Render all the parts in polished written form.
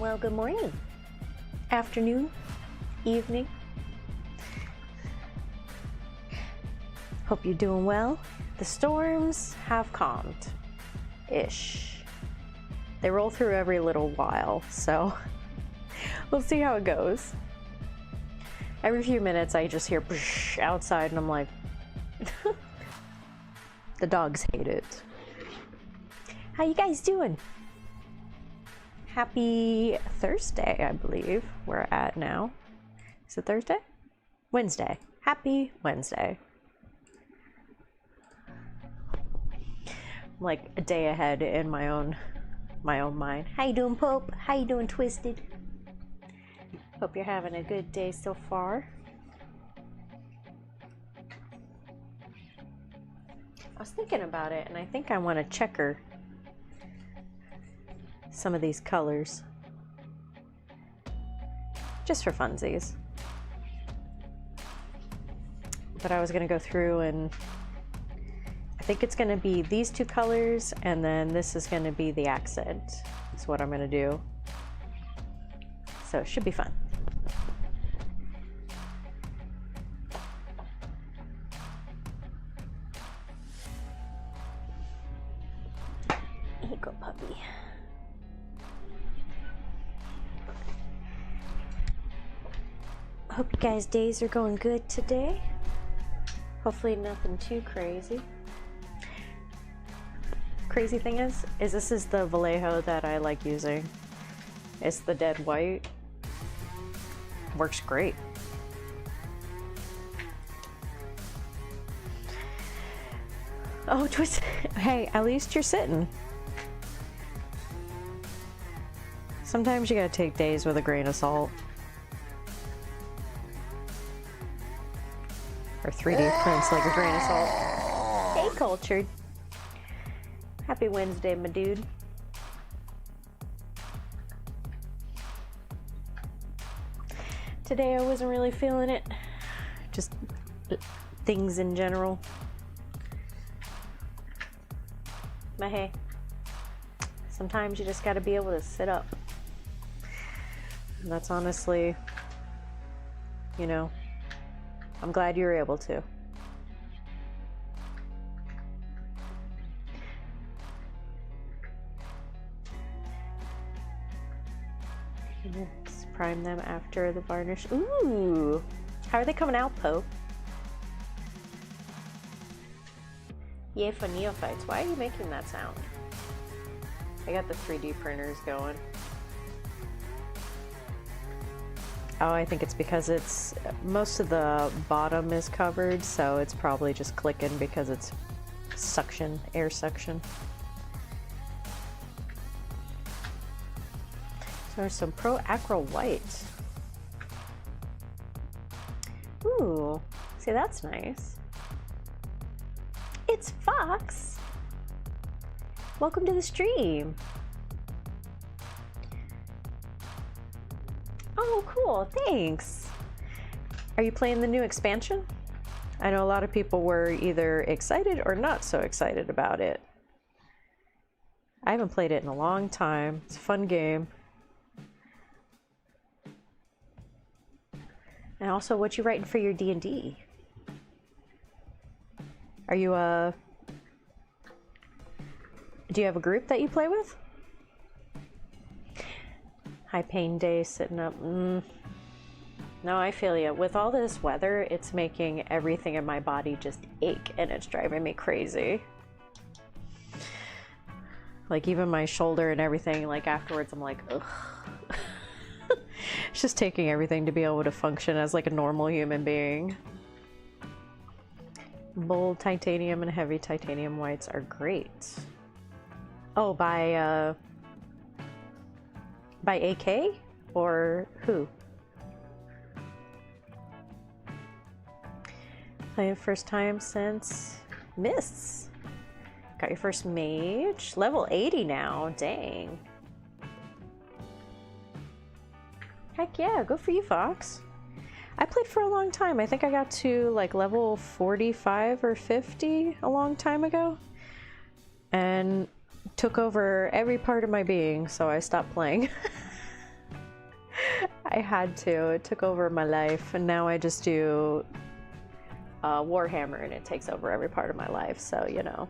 Well, good morning, afternoon, evening. Hope you're doing well. The storms have calmed-ish. They roll through every little while, so we'll see how it goes. Every few minutes I just hear outside and I'm like, the dogs hate it. How you guys doing? Happy Thursday, I believe we're at now. Is it Thursday? Wednesday. Happy Wednesday. I'm like a day ahead in my own mind. How you doing, Pope? How you doing, Twisted? Hope you're having a good day so far. I was thinking about it, and I think I want to checker some of these colors. Just for funsies. But I was going to go through and I think it's going to be these two colors, and then this is going to be the accent. That's what I'm going to do. So it should be fun. Here you go, puppy. Hope you guys' days are going good today. Hopefully nothing too crazy. Crazy thing is this is the Vallejo that I like using. It's the dead white. Works great. Oh, Twist. Hey, at least you're sitting. Sometimes you gotta take days with a grain of salt. Or 3D prints like a grain of salt. Hey, Cultured. Happy Wednesday, my dude. Today I wasn't really feeling it. Just things in general. But hey, sometimes you just gotta be able to sit up. And that's honestly, you know, I'm glad you were able to. Let's prime them after the varnish. Ooh! How are they coming out, Poe? Yay for neophytes. Why are you making that sound? I got the 3D printers going. Oh, I think it's because it's most of the bottom is covered, so it's probably just clicking because it's suction, air suction. So there's some Pro Acro White. Ooh, see, that's nice. It's Fox. Welcome to the stream. Oh, cool, thanks. Are you playing the new expansion? I know a lot of people were either excited or not so excited about it. I haven't played it in a long time. It's a fun game. And also, what you writing for your D&D? Are you do you have a group that you play with? High pain day, sitting up. No, I feel you. With all this weather, it's making everything in my body just ache, and it's driving me crazy. Like, even my shoulder and everything, like, afterwards, I'm like, ugh. It's just taking everything to be able to function as, like, a normal human being. Bold titanium and heavy titanium whites are great. Oh, by AK? Or who? Playing first time since Mists. Got your first mage. Level 80 now. Dang. Heck yeah, good for you, Fox. I played for a long time. I think I got to like level 45 or 50 a long time ago. And took over every part of my being, so I stopped playing. I had to. It took over my life, and now I just do Warhammer, and it takes over every part of my life. So, you know,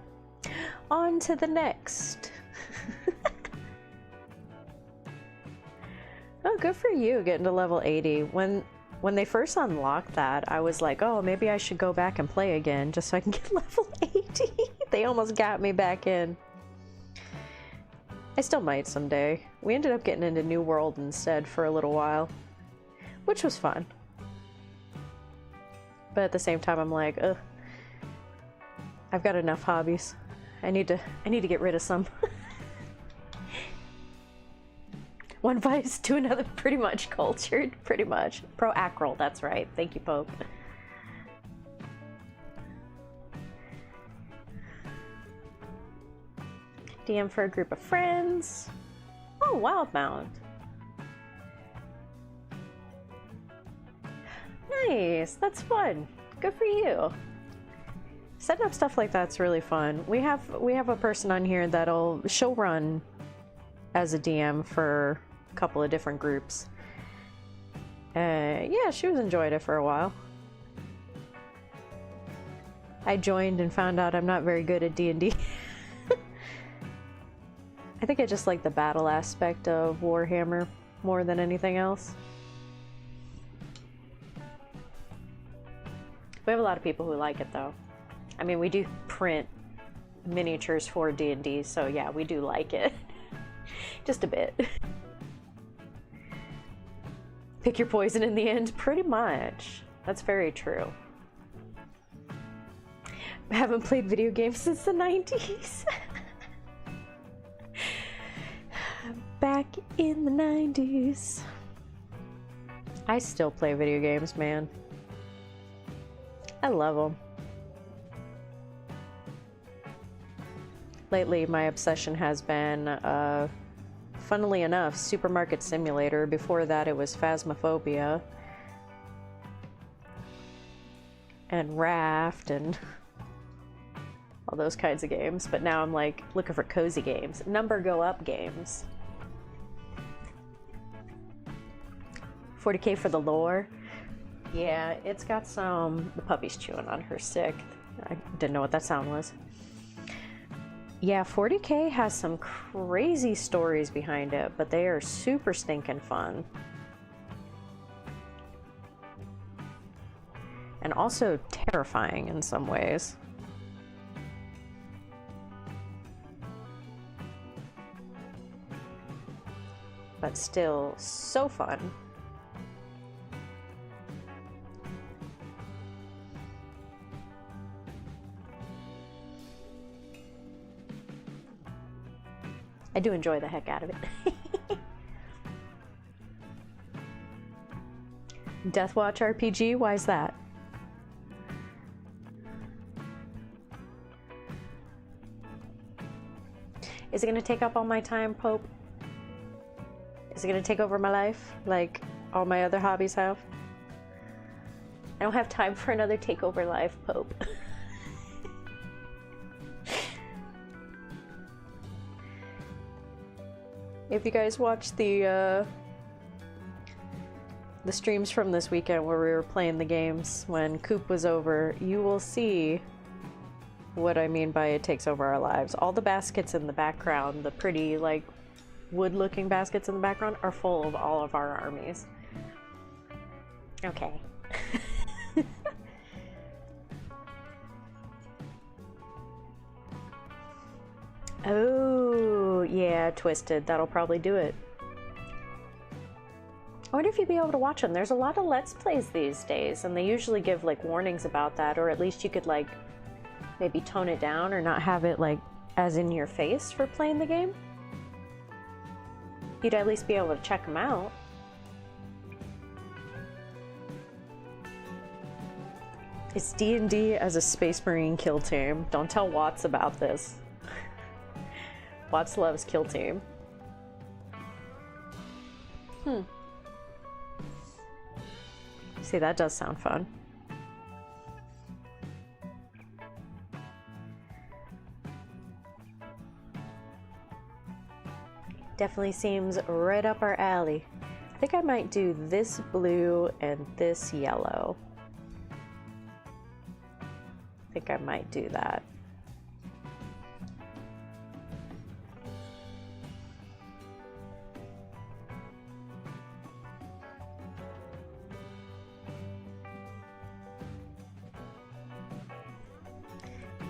on to the next. Oh, good for you getting to level 80. When they first unlocked that, I was like, oh, maybe I should go back and play again just so I can get level 80. They almost got me back in. I still might someday. We ended up getting into New World instead for a little while, which was fun. But at the same time, I'm like, ugh, I've got enough hobbies. I need to get rid of some. One vice to another, pretty much. Cultured, pretty much. Pro-acral, that's right. Thank you, Pope. DM for a group of friends. Oh, Wildmount. Nice, that's fun. Good for you. Setting up stuff like that's really fun. We have a person on here she'll run as a DM for a couple of different groups. Yeah, she was enjoying it for a while. I joined and found out I'm not very good at D&D. I think I just like the battle aspect of Warhammer more than anything else. We have a lot of people who like it though. I mean, we do print miniatures for D&D, so yeah, we do like it. Just a bit. Pick your poison in the end, pretty much. That's very true. I haven't played video games since the 90s. Back in the 90s. I still play video games, man. I love them. Lately, my obsession has been, funnily enough, Supermarket Simulator. Before that, it was Phasmophobia. And Raft, and all those kinds of games. But now I'm like looking for cozy games. Number go up games. 40K for the lore. Yeah, it's got some... The puppy's chewing on her stick. I didn't know what that sound was. Yeah, 40K has some crazy stories behind it, but they are super stinking fun. And also terrifying in some ways. But still so fun. I do enjoy the heck out of it. Deathwatch RPG? Why is that? Is it going to take up all my time, Pope? Is it going to take over my life like all my other hobbies have? I don't have time for another takeover life, Pope. If you guys watched the streams from this weekend where we were playing the games when Coop was over, you will see what I mean by it takes over our lives. All the baskets in the background, the pretty like wood-looking baskets in the background, are full of all of our armies. Okay. Oh, yeah, Twisted. That'll probably do it. I wonder if you'd be able to watch them. There's a lot of Let's Plays these days, and they usually give, like, warnings about that, or at least you could, like, maybe tone it down or not have it, like, as in your face for playing the game. You'd at least be able to check them out. It's D&D as a Space Marine kill team. Don't tell Watts about this. Watts loves kill team. See, that does sound fun. Definitely seems right up our alley. I think I might do this blue and this yellow. I think I might do that.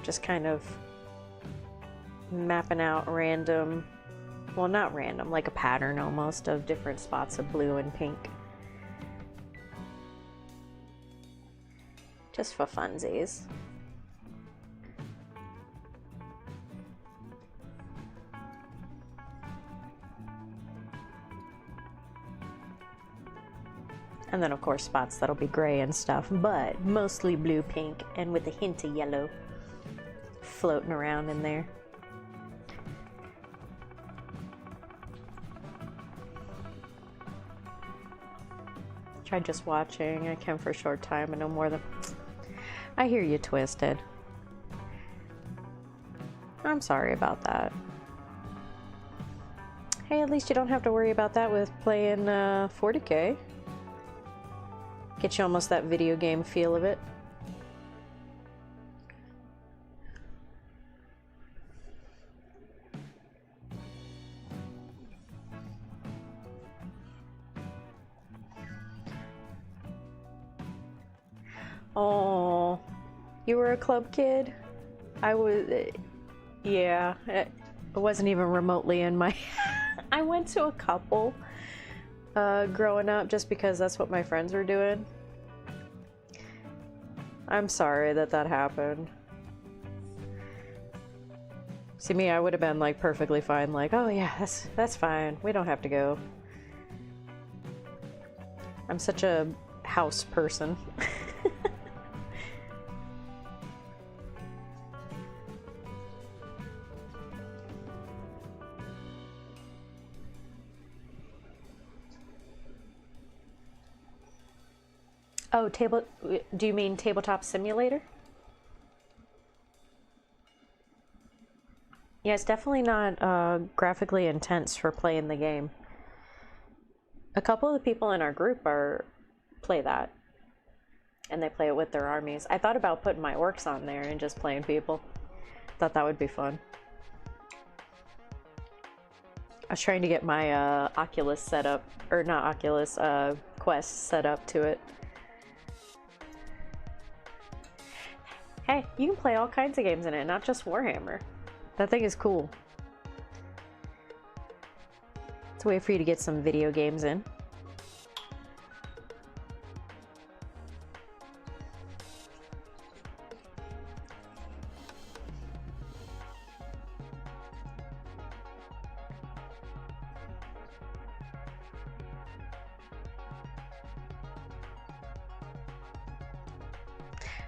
Just kind of mapping out random, well, not random, like a pattern almost of different spots of blue and pink. Just for funsies. And then of course spots that'll be gray and stuff, but mostly blue, pink, and with a hint of yellow floating around in there. Tried just watching. I can for a short time and no more than... I hear you, Twisted. I'm sorry about that. Hey, at least you don't have to worry about that with playing 40K. Get you almost that video game feel of it. Oh, you were a club kid? I was, yeah, it wasn't even remotely in my, I went to a couple growing up just because that's what my friends were doing. I'm sorry that that happened. See me, I would have been like perfectly fine, like, oh yeah, that's fine, we don't have to go. I'm such a house person. Oh, do you mean Tabletop Simulator? Yeah, it's definitely not graphically intense for playing the game. A couple of the people in our group play that, and they play it with their armies. I thought about putting my orcs on there and just playing people. Thought that would be fun. I was trying to get my Oculus set up, or not Oculus, Quest set up to it. Hey, you can play all kinds of games in it, not just Warhammer. That thing is cool. It's a way for you to get some video games in.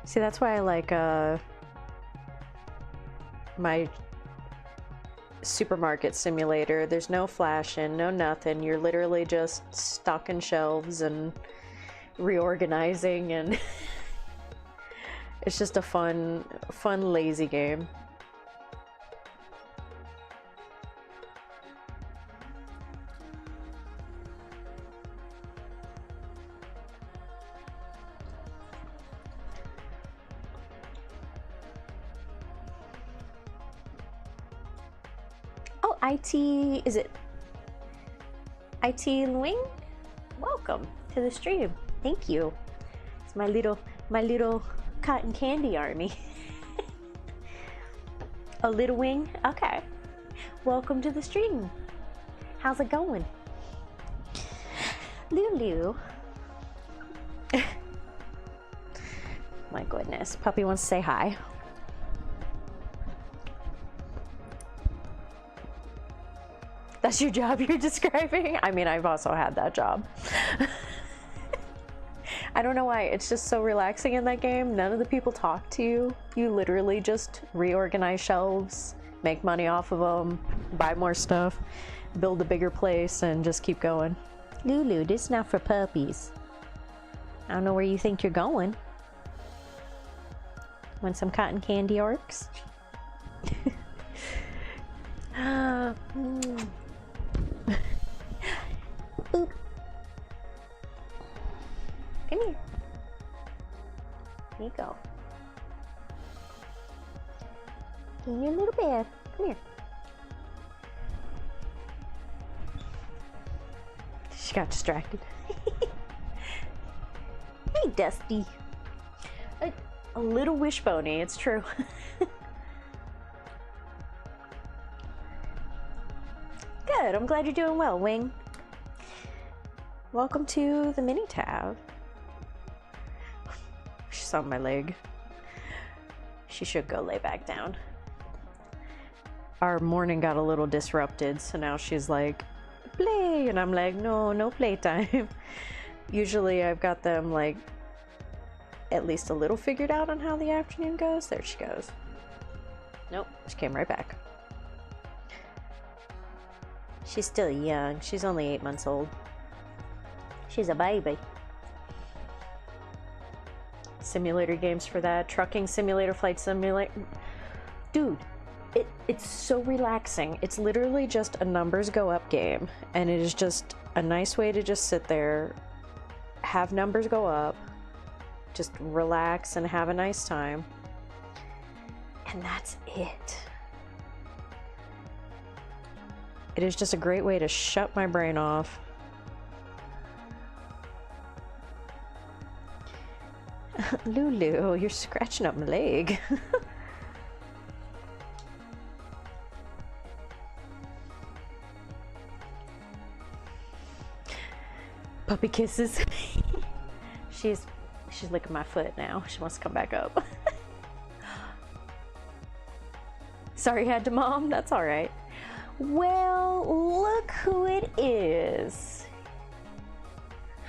See, that's why I like my supermarket simulator. There's no flashing, no nothing. You're literally just stocking shelves and reorganizing, and it's just a fun, lazy game. IT, is it IT Wing? Welcome to the stream. Thank you. It's my little cotton candy army. A little wing? Okay. Welcome to the stream. How's it going? Lulu. My goodness. Puppy wants to say hi. That's your job you're describing? I mean, I've also had that job. I don't know why, it's just so relaxing in that game. None of the people talk to you. You literally just reorganize shelves, make money off of them, buy more stuff, build a bigger place, and just keep going. Lulu, this is not for puppies. I don't know where you think you're going. Want some cotton candy, Orks? Boop. Come here. Here you go. In your little bed. Come here. She got distracted. Hey, Dusty. A little wishbony, it's true. Good, I'm glad you're doing well, Wing. Welcome to the mini tab. She's on my leg. She should go lay back down. Our morning got a little disrupted, so now she's like, play, and I'm like, no playtime. Usually I've got them like at least a little figured out on how the afternoon goes. There she goes. Nope, she came right back. She's still young. She's only 8 months old. She's a baby. Simulator games for that. Trucking simulator, flight simulator. Dude, it's so relaxing. It's literally just a numbers go up game. And it is just a nice way to just sit there, have numbers go up, just relax and have a nice time. And that's it. It is just a great way to shut my brain off. Lulu, you're scratching up my leg. Puppy kisses. She's licking my foot now. She wants to come back up. Sorry, had to, Mom. That's all right. Well, look who it is.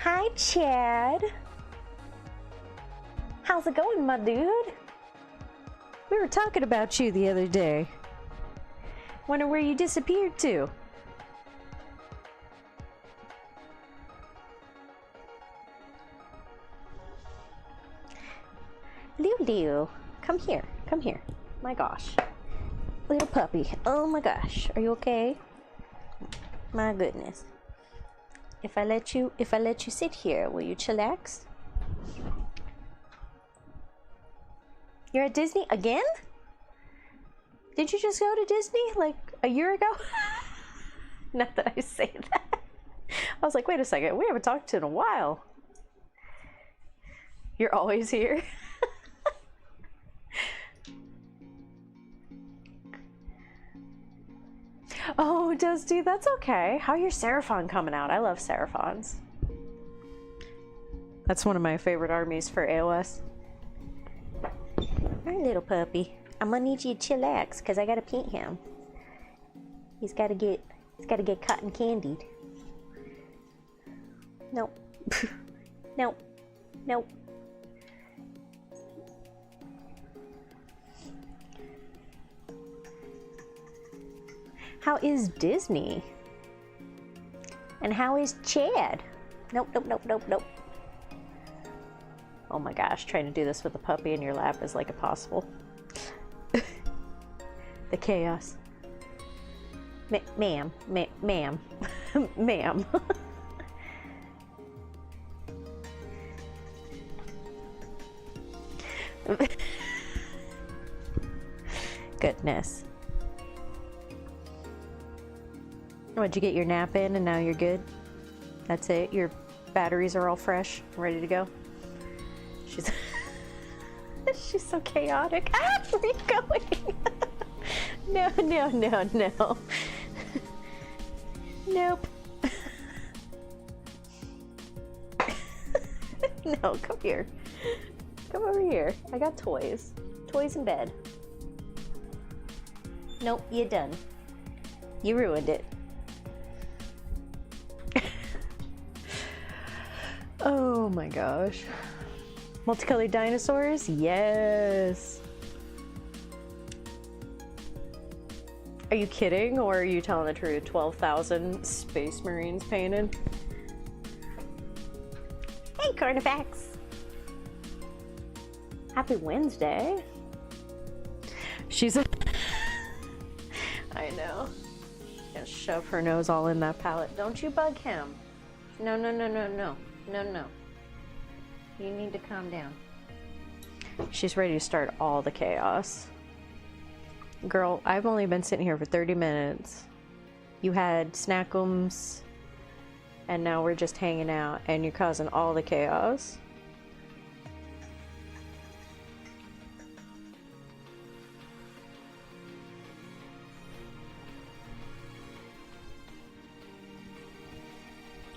Hi, Chad. How's it going, my dude? We were talking about you the other day. Wonder where you disappeared to. Lulu, come here, come here. My gosh. Little puppy. Oh my gosh. Are you okay? My goodness. If I let you sit here, will you chillax? You're at Disney again? Did you just go to Disney like a year ago? Not that I say that. I was like, wait a second, we haven't talked in a while. You're always here. Oh, Dusty, that's okay. How your Seraphon coming out? I love Seraphons. That's one of my favorite armies for AOS. Our little puppy. I'm gonna need you to chillax because I gotta paint him. He's gotta get cotton candied. Nope. Nope. Nope. How is Disney? And how is Chad? Nope, nope, nope, nope, nope. Oh my gosh, trying to do this with a puppy in your lap is like impossible. The chaos. Ma'am, ma'am, ma'am. Goodness. What'd you get your nap in and now you're good? That's it? Your batteries are all fresh, ready to go? She's she's so chaotic. Ah, where are you going? No, no, no, no. Nope. No, come here. Come over here. I got toys. Toys in bed. Nope, you done. You ruined it. Oh my gosh. Multicolored dinosaurs? Yes. Are you kidding or are you telling the truth? 12,000 Space Marines painted? Hey, Carnifex. Happy Wednesday. She's a... I know. Gonna shove her nose all in that palette. Don't you bug him. No, no, no, no, no. No, no. You need to calm down. She's ready to start all the chaos. Girl, I've only been sitting here for 30 minutes. You had snackums, and now we're just hanging out, and you're causing all the chaos.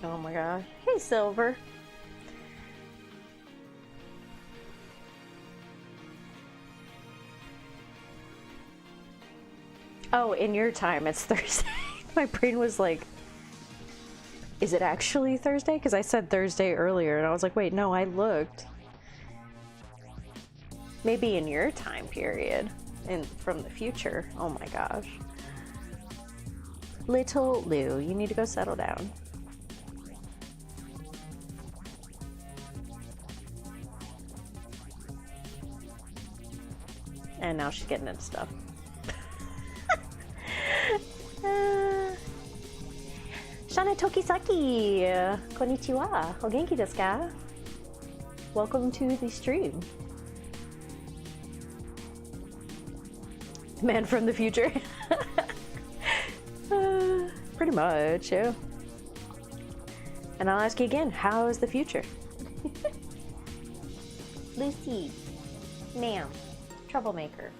Oh my gosh. Hey, Silver. Oh, in your time, it's Thursday. My brain was like, is it actually Thursday? Because I said Thursday earlier, and I was like, wait, no, I looked. Maybe in your time period, and from the future. Oh my gosh. Little Lou, you need to go settle down. And now she's getting into stuff. Shana Tokisaki, konnichiwa, o genki desu ka? Welcome to the stream. Man from the future. Pretty much, yeah. And I'll ask you again, how is the future? Lucy, ma'am, troublemaker.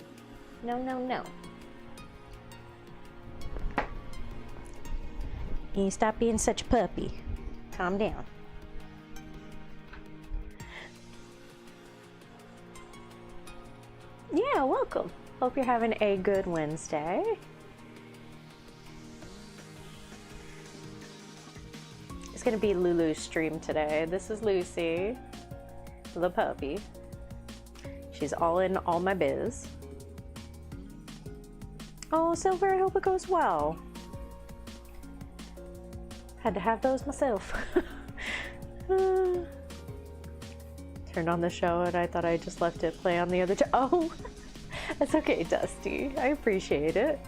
No, no, no. You stop being such a puppy. Calm down. Yeah, welcome. Hope you're having a good Wednesday. It's gonna be Lulu's stream today. This is Lucy, the puppy. She's all in all my biz. Oh, Silver, I hope it goes well. Had to have those myself. Turned on the show and I thought I just left it play on the other Oh, that's okay, Dusty. I appreciate it.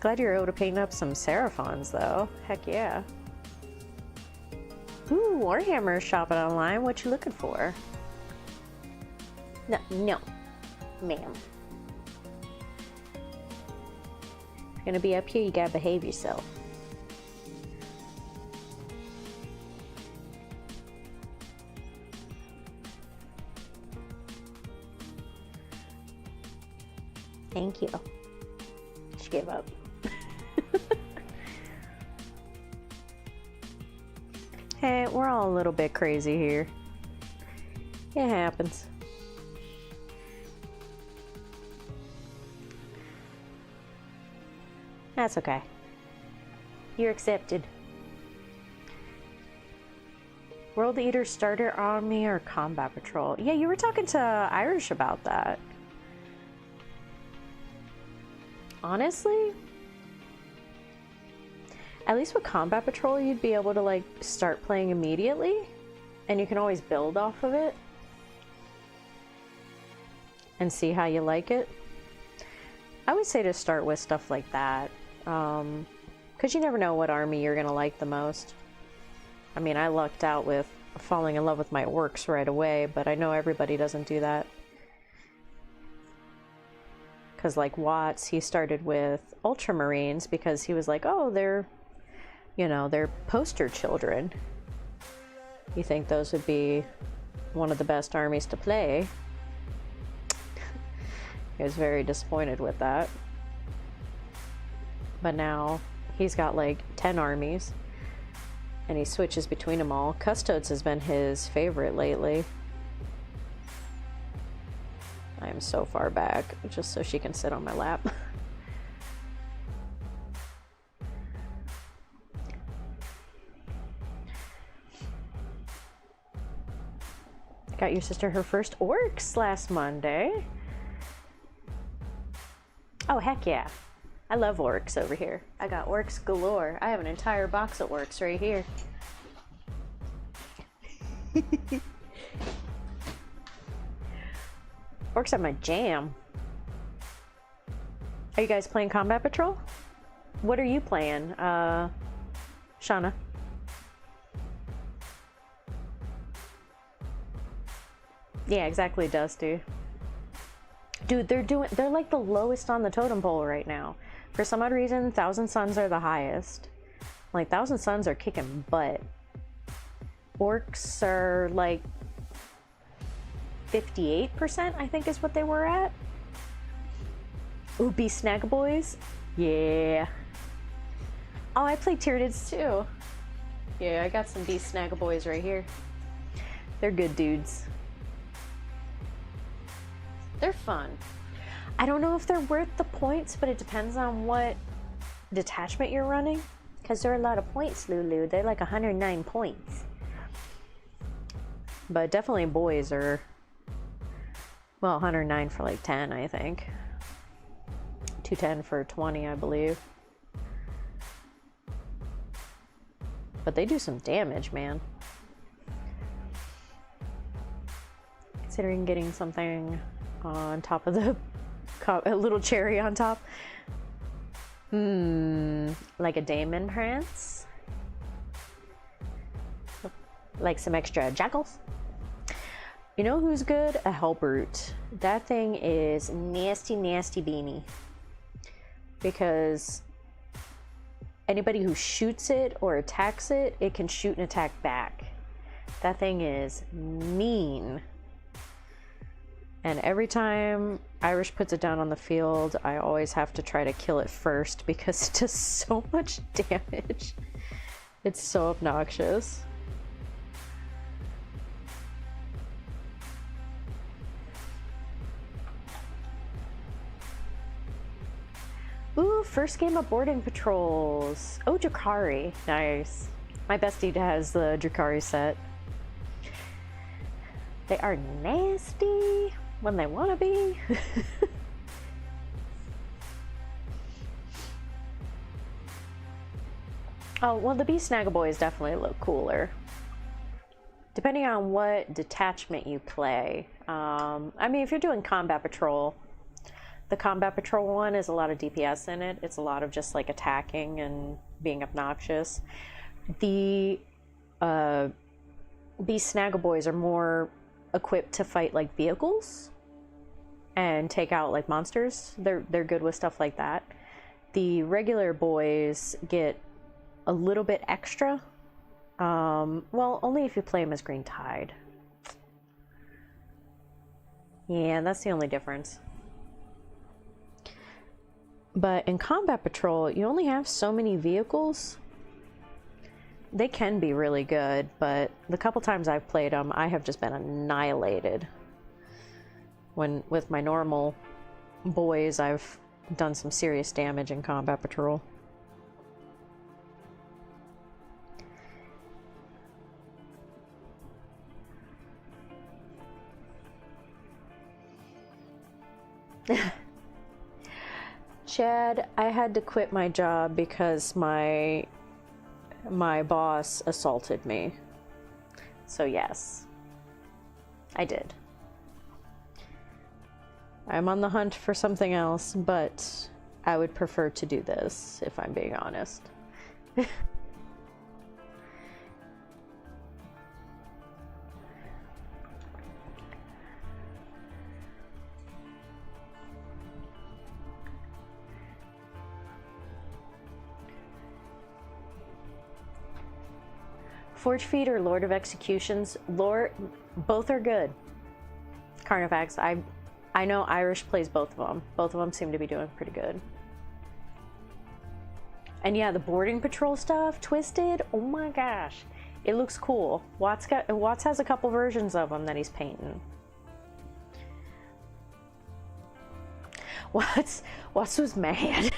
Glad you're able to paint up some Seraphons, though. Heck yeah. Ooh, Warhammer shopping online. What you looking for? No, no, ma'am. If you're gonna be up here, you gotta behave yourself. Thank you. She gave up. Hey, we're all a little bit crazy here. It happens. That's okay. You're accepted. World Eater Starter Army or Combat Patrol? Yeah, you were talking to Irish about that. Honestly, at least with Combat Patrol, you'd be able to like start playing immediately, and you can always build off of it and see how you like it. I would say to start with stuff like that, because you never know what army you're gonna like the most. I mean, I lucked out with falling in love with my orcs right away, but I know everybody doesn't do that. Because like Watts, he started with Ultramarines because he was like, oh, they're, you know, they're poster children. You think those would be one of the best armies to play? He was very disappointed with that. But now he's got like 10 armies and he switches between them all. Custodes has been his favorite lately. I am so far back, just so she can sit on my lap. Got your sister her first Orks last Monday. Oh, heck yeah. I love Orks over here. I got Orks galore. I have an entire box of Orks right here. Orks are my jam. Are you guys playing Combat Patrol? What are you playing, Shauna? Yeah, exactly, Dusty. Dude, they're like the lowest on the totem pole right now. For some odd reason, Thousand Suns are the highest. Like, Thousand Suns are kicking butt. Orks are like 58%, I think is what they were at. Ooh, Beast Snagaboys. Yeah. Oh, I played Tyranids too. Yeah, I got some Beast Snagaboys right here. They're good dudes. They're fun. I don't know if they're worth the points, but it depends on what detachment you're running. Because there are a lot of points, Lulu. They're like 109 points. But definitely boys are, well, 109 for like 10, I think. 210 for 20, I believe. But they do some damage, man. Considering getting something on top of the, a little cherry on top. Like a Daemon Prance? Like some extra jackals? You know who's good? A Hellbrute. That thing is nasty, nasty beanie. Because anybody who shoots it or attacks it, it can shoot and attack back. That thing is mean. And every time Irish puts it down on the field, I always have to try to kill it first because it does so much damage. It's so obnoxious. Ooh, first game of boarding patrols. Oh, Drakari. Nice. My bestie has the Drakari set. They are nasty when they want to be. Oh, well, the Beast Snagaboys definitely look cooler. Depending on what detachment you play. I mean, if you're doing combat patrol, the combat patrol one is a lot of DPS in it. It's a lot of just like attacking and being obnoxious. The Beast Snagaboys are more equipped to fight like vehicles and take out like monsters. They're good with stuff like that. The regular boys get a little bit extra. Well, only if you play them as Green Tide. Yeah, that's the only difference. But in combat patrol, you only have so many vehicles. They can be really good, but the couple times I've played them, I have just been annihilated. When with my normal boys, I've done some serious damage in combat patrol. Chad, I had to quit my job because my boss assaulted me. So yes, I did. I'm on the hunt for something else, but I would prefer to do this, if I'm being honest. Forge Feed or Lord of Executions? Both are good. Carnifax, I know Irish plays both of them. Both of them seem to be doing pretty good. And yeah, the boarding patrol stuff, Twisted, oh my gosh. It looks cool. Watts has a couple versions of them that he's painting. Watts was mad.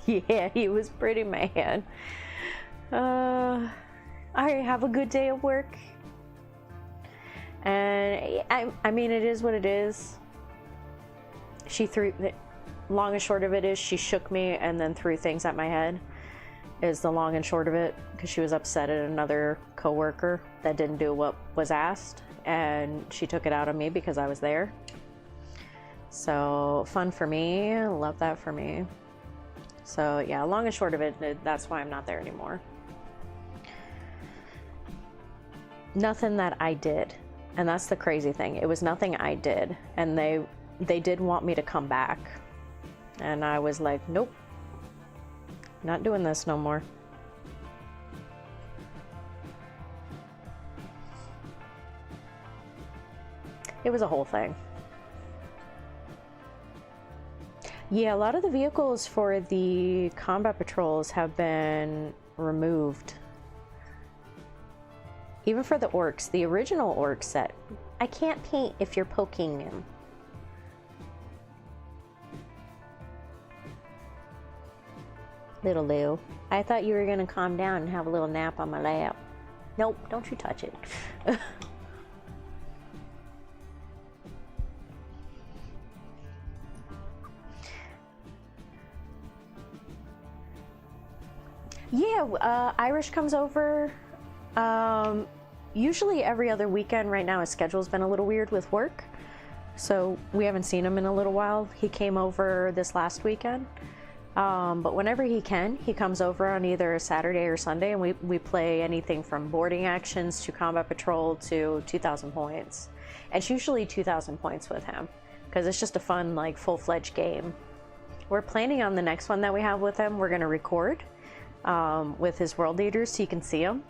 Yeah, he was pretty mad. I have a good day of work. And I mean, it is what it is. Long and short of it is she shook me and then threw things at my head, is the long and short of it, because she was upset at another coworker that didn't do what was asked, and she took it out on me because I was there. So fun for me, love that for me. So yeah, long and short of it, that's why I'm not there anymore. Nothing that I did. And that's the crazy thing. It was nothing I did, and they did want me to come back. And I was like, nope, not doing this no more. It was a whole thing. Yeah, a lot of the vehicles for the combat patrols have been removed. Even for the orcs, the original orc set. I can't paint if you're poking him. Little Lou, I thought you were gonna calm down and have a little nap on my lap. Nope, don't you touch it. Yeah, Irish comes over usually every other weekend. Right now his schedule's been a little weird with work, so we haven't seen him in a little while. He came over this last weekend, but whenever he can, he comes over on either a Saturday or Sunday, and we play anything from boarding actions to combat patrol to 2,000 points. It's usually 2,000 points with him because it's just a fun, like, full-fledged game. We're planning on the next one that we have with him, we're going to record with his world leaders so you can see them,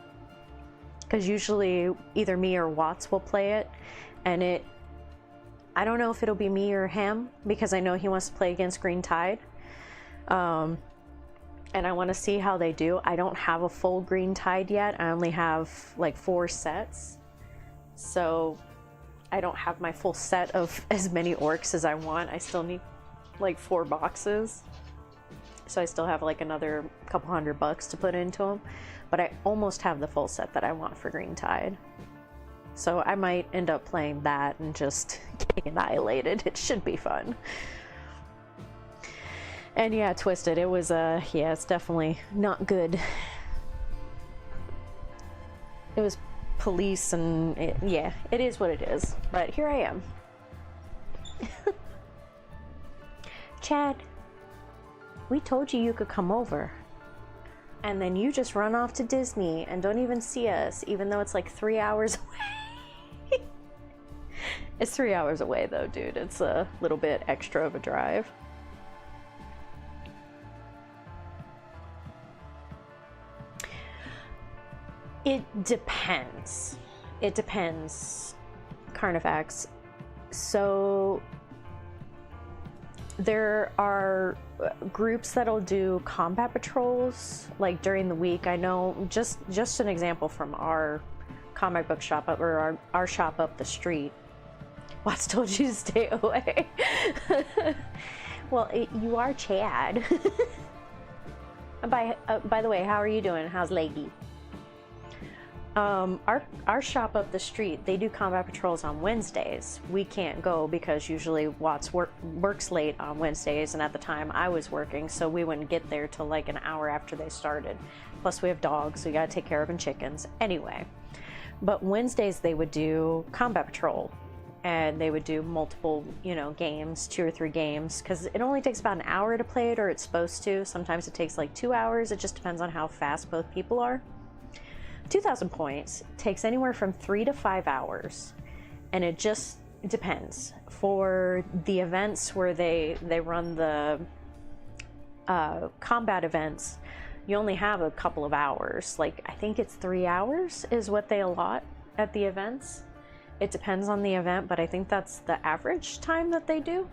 because usually either me or Watts will play it, and I don't know if it'll be me or him, because I know he wants to play against Green Tide, and I want to see how they do. I don't have a full Green Tide yet. I only have like 4 sets, so I don't have my full set of as many orcs as I want. I still need like 4 boxes. So I still have like another couple $100 to put into them, but I almost have the full set that I want for Green Tide. So I might end up playing that and just getting annihilated. It should be fun. And yeah, Twisted, it was yeah, it's definitely not good. It was police and yeah, it is what it is, but here I am. Chad, we told you could come over, and then you just run off to Disney and don't even see us, even though it's like 3 hours away. It's 3 hours away though, dude. It's a little bit extra of a drive. It depends. It depends, Carnifex. So there are groups that'll do combat patrols like during the week. I know, just an example from our comic book shop up, or our shop up the street. Watts told you to stay away. Well, you are Chad. By the way, how are you doing? How's Leggy? Our shop up the street, they do combat patrols on Wednesdays. We can't go because usually Watts works late on Wednesdays, and at the time I was working, so we wouldn't get there till like an hour after they started. Plus we have dogs, so we gotta take care of, and chickens. Anyway, but Wednesdays they would do combat patrol, and they would do multiple, you know, games, 2 or 3 games, because it only takes about an hour to play it, or it's supposed to. Sometimes it takes like 2 hours. It just depends on how fast both people are. 2,000 points takes anywhere from 3 to 5 hours, and it just depends. For the events where they run the combat events, you only have a couple of hours. Like, I think it's 3 hours is what they allot at the events. It depends on the event, but I think that's the average time that they do,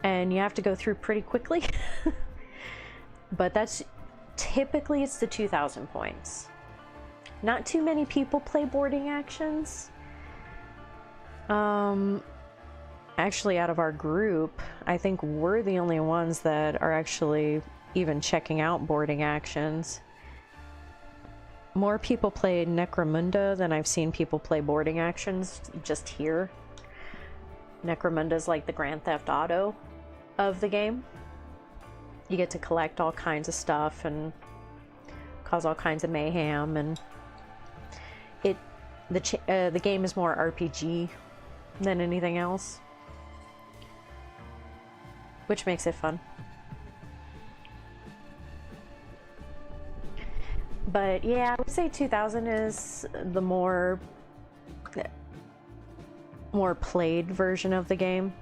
and you have to go through pretty quickly. But that's typically, it's the 2,000 points. Not too many people play boarding actions. Actually, out of our group, I think we're the only ones that are actually even checking out boarding actions. More people play Necromunda than I've seen people play boarding actions just here. Necromunda's like the Grand Theft Auto of the game. You get to collect all kinds of stuff and cause all kinds of mayhem, and the game is more RPG than anything else, which makes it fun. But yeah, I would say 2,000 is the more more played version of the game.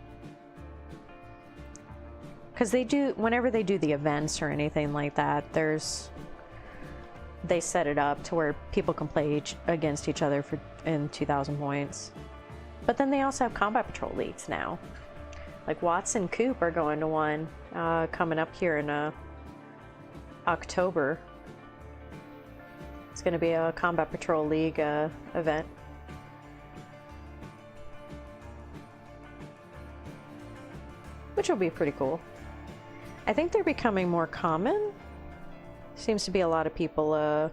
Because they do, whenever they do the events or anything like that, they set it up to where people can play against each other in 2,000 points. But then they also have combat patrol leagues now. Like Watts and Coop are going to one coming up here in October. It's going to be a combat patrol league event. Which will be pretty cool. I think they're becoming more common. Seems to be a lot of people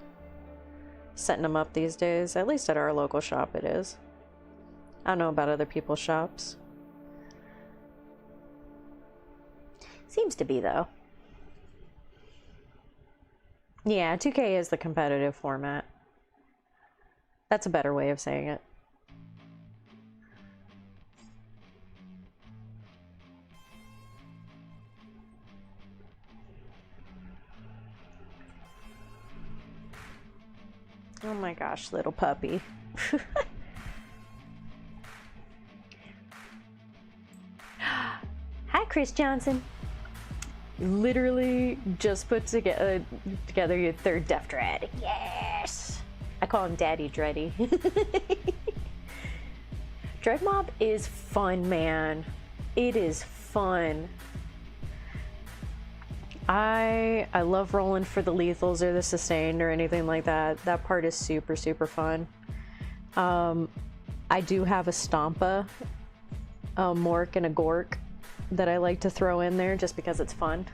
setting them up these days. At least at our local shop it is. I don't know about other people's shops. Seems to be, though. Yeah, 2K is the competitive format. That's a better way of saying it. Oh my gosh, little puppy. Hi, Chris Johnson. Literally just put together your third Death Dread. Yes! I call him Daddy Dreddy. Dread Mob is fun, man. It is fun. I love rolling for the lethals or the sustained or anything like that. That part is super, super fun. I do have a Stompa, a Mork, and a Gork that I like to throw in there just because it's fun.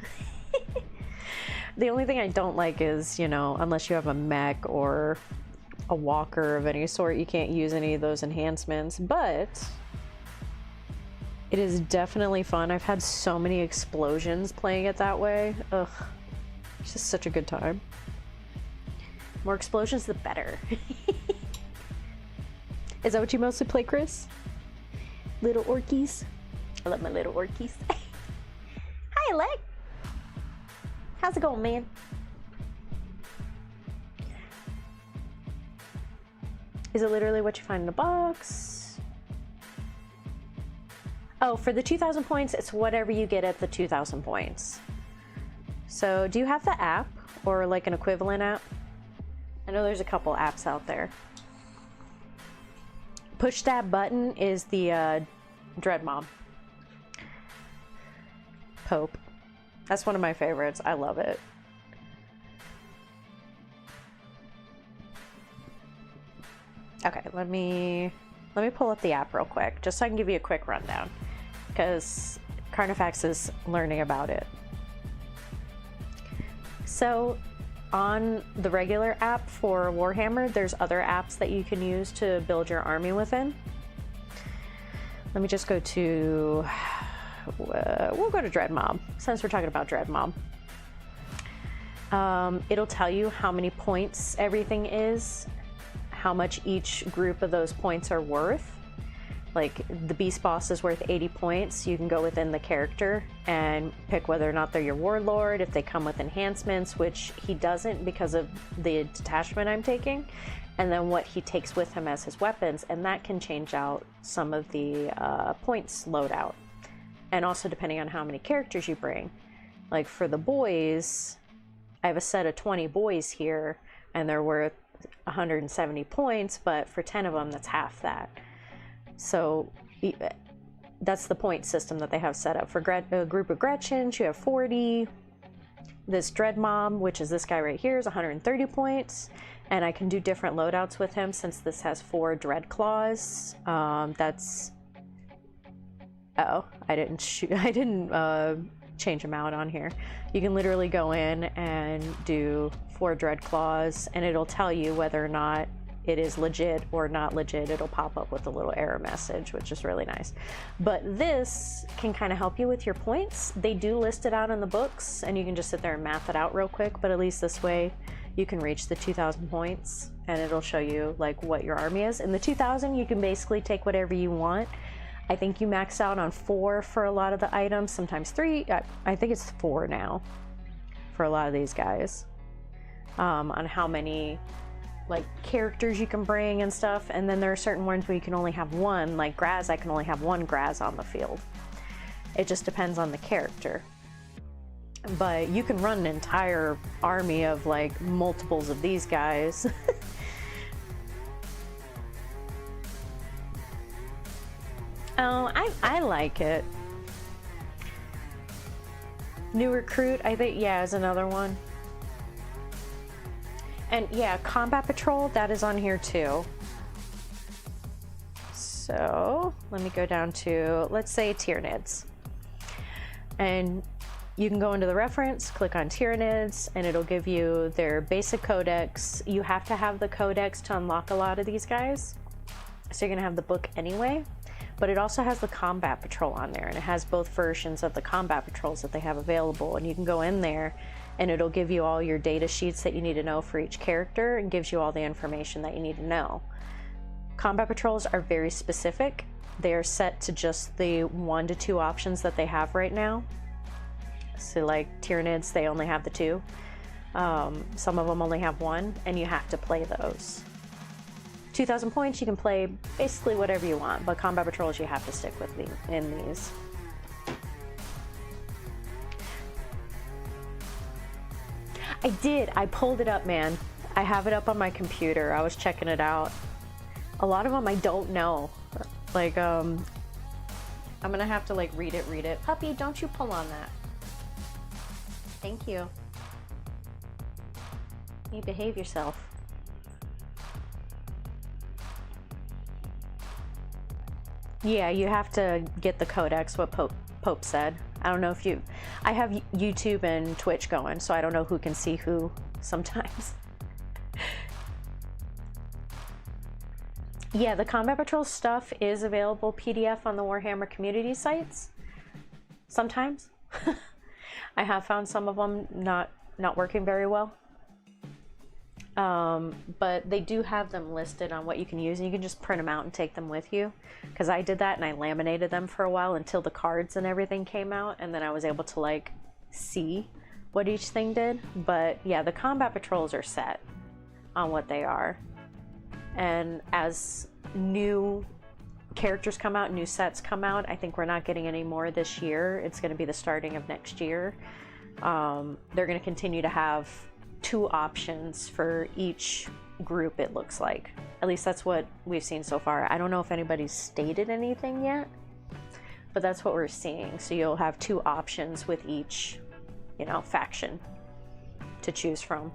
The only thing I don't like is, you know, unless you have a mech or a walker of any sort, you can't use any of those enhancements, but it is definitely fun. I've had so many explosions playing it that way. Ugh, it's just such a good time. More explosions, the better. Is that what you mostly play, Chris? Little orkies? I love my little orkies. Hi, Alec. How's it going, man? Is it literally what you find in a box? Oh, for the 2,000 points, it's whatever you get at the 2,000 points. So, do you have the app or like an equivalent app? I know there's a couple apps out there. Push that button is the Dread Mob. Pope. That's one of my favorites. I love it. Okay, let me pull up the app real quick, just so I can give you a quick rundown, because Carnifex is learning about it. So, on the regular app for Warhammer, there's other apps that you can use to build your army within. Let me just go to... we'll go to Dread Mob, since we're talking about Dread Mob. It'll tell you how many points everything is, how much each group of those points are worth. Like, the Beast Boss is worth 80 points. You can go within the character and pick whether or not they're your Warlord, if they come with enhancements, which he doesn't because of the detachment I'm taking, and then what he takes with him as his weapons, and that can change out some of the points loadout. And also depending on how many characters you bring. Like for the boys, I have a set of 20 boys here, and they're worth 170 points, but for 10 of them, that's half that. So that's the point system that they have set up. For a group of Gretchens, you have 40. This Dread Mob, which is this guy right here, is 130 points. And I can do different loadouts with him since this has 4 Dread Claws. That's... Oh, I didn't change them out on here. You can literally go in and do 4 Dread Claws, and it'll tell you whether or not it is legit or not legit. It'll pop up with a little error message, which is really nice. But this can kind of help you with your points. They do list it out in the books, and you can just sit there and math it out real quick, but at least this way you can reach the 2,000 points, and it'll show you like what your army is. In the 2,000, you can basically take whatever you want. I think you max out on 4 for a lot of the items, sometimes 3. I think it's 4 now for a lot of these guys, on how many like characters you can bring and stuff, and then there are certain ones where you can only have one, like Graz. I can only have one Graz on the field. It just depends on the character. But you can run an entire army of like multiples of these guys. Oh, I like it. New Recruit, I think, yeah, is another one. And yeah, Combat Patrol, that is on here too. So let me go down to, let's say, Tyranids. And you can go into the reference, click on Tyranids, and it'll give you their basic codex. You have to have the codex to unlock a lot of these guys. So you're gonna have the book anyway. But it also has the Combat Patrol on there, and it has both versions of the Combat Patrols that they have available. And you can go in there and it'll give you all your data sheets that you need to know for each character and gives you all the information that you need to know. Combat Patrols are very specific. They are set to just the 1 to 2 options that they have right now. So like Tyranids, they only have the 2. Some of them only have 1, and you have to play those. 2,000 points, you can play basically whatever you want, but Combat Patrols you have to stick with in these. I pulled it up, man. I have it up on my computer. I was checking it out. A lot of them I don't know. Like, I'm gonna have to like read it. Puppy, don't you pull on that. Thank you. You behave yourself. Yeah, you have to get the codex, what Pope said. I don't know if you... I have YouTube and Twitch going, so I don't know who can see who sometimes. Yeah, the Combat Patrol stuff is available PDF on the Warhammer community sites. Sometimes. I have found some of them not working very well. But they do have them listed on what you can use, and you can just print them out and take them with you. Because I did that and I laminated them for a while until the cards and everything came out, and then I was able to like see what each thing did. But yeah, the Combat Patrols are set on what they are. And as new characters come out, new sets come out, I think we're not getting any more this year. It's going to be the starting of next year. They're going to continue to have 2 options for each group, it looks like. At least that's what we've seen so far. I don't know if anybody's stated anything yet, but that's what we're seeing. So you'll have 2 options with each, you know, faction to choose from.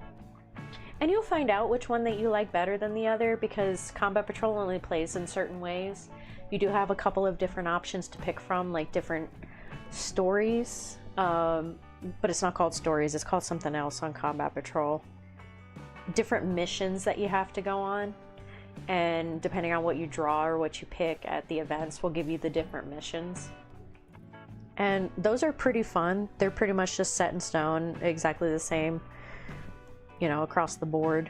And you'll find out which one that you like better than the other, because Combat Patrol only plays in certain ways. You do have a couple of different options to pick from, like different stories. But it's not called stories, it's called something else on Combat Patrol. Different missions that you have to go on, and depending on what you draw or what you pick at the events will give you the different missions. And those are pretty fun. They're pretty much just set in stone, exactly the same, you know, across the board.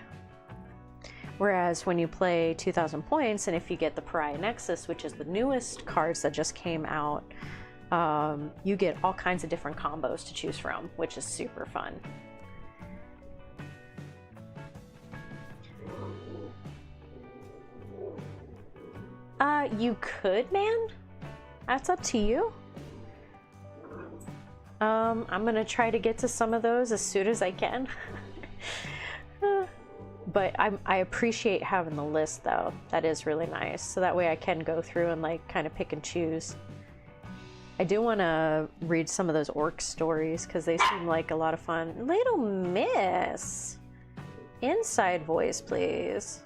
Whereas when you play 2,000 points, and if you get the Pariah Nexus, which is the newest cards that just came out, you get all kinds of different combos to choose from, which is super fun. You could, man. That's up to you. I'm gonna try to get to some of those as soon as I can. But I appreciate having the list, though. That is really nice. So that way I can go through and like kind of pick and choose. I do want to read some of those Orks stories because they seem like a lot of fun. Little Miss! Inside voice, please.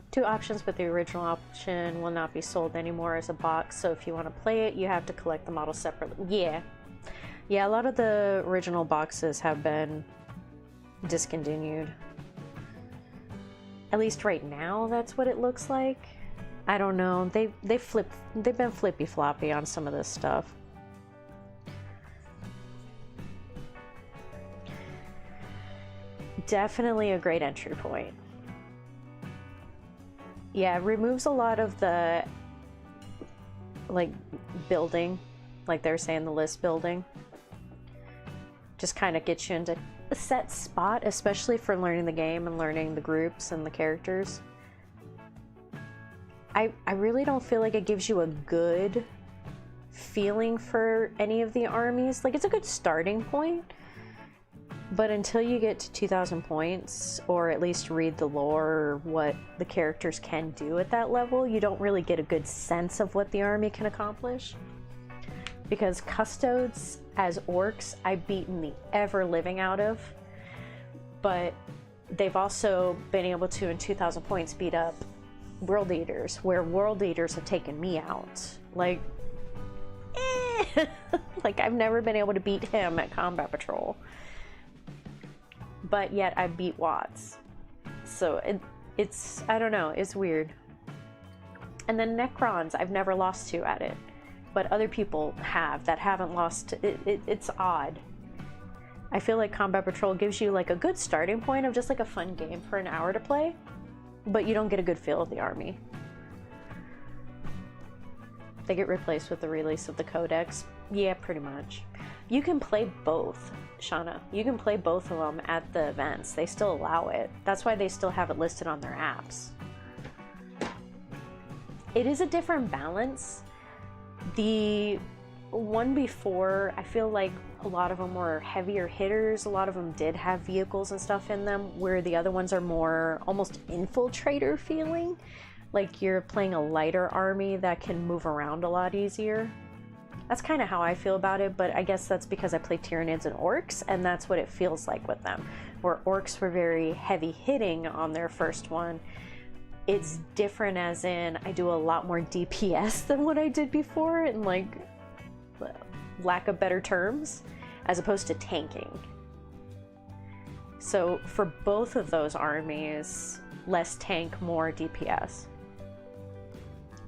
Two options, but the original option will not be sold anymore as a box, so if you want to play it, you have to collect the model separately. Yeah, a lot of the original boxes have been discontinued. At least right now, that's what it looks like. I don't know. They've been flippy floppy on some of this stuff. Definitely a great entry point. Yeah, it removes a lot of the like building, like they were saying, the list building. just kind of gets you into a set spot, especially for learning the game and learning the groups and the characters. I really don't feel like it gives you a good feeling for any of the armies. Like, it's a good starting point, but until you get to 2,000 points, or at least read the lore or what the characters can do at that level, you don't really get a good sense of what the army can accomplish. Because Custodes as Orks, I've beaten the ever-living out of, but they've also been able to, in 2,000 points, beat up World Eaters, where World Eaters have taken me out. Like, like, I've never been able to beat him at Combat Patrol. But yet I beat Watts. So it's, I don't know, it's weird. And then Necrons, I've never lost to at it. But other people have that haven't lost. It's odd. I feel like Combat Patrol gives you like a good starting point of just like a fun game for an hour to play, but you don't get a good feel of the army. They get replaced with the release of the Codex. Yeah, pretty much. You can play both, Shauna. You can play both of them at the events. They still allow it. That's why they still have it listed on their apps. It is a different balance. The one before, I feel like a lot of them were heavier hitters. A lot of them did have vehicles and stuff in them, where the other ones are more almost infiltrator feeling. Like you're playing a lighter army that can move around a lot easier. That's kind of how I feel about it, but I guess that's because I play Tyranids and Orks, and that's what it feels like with them. Where Orks were very heavy hitting on their first one. It's different as in I do a lot more DPS than what I did before, in like lack of better terms, as opposed to tanking. So for both of those armies, less tank, more DPS.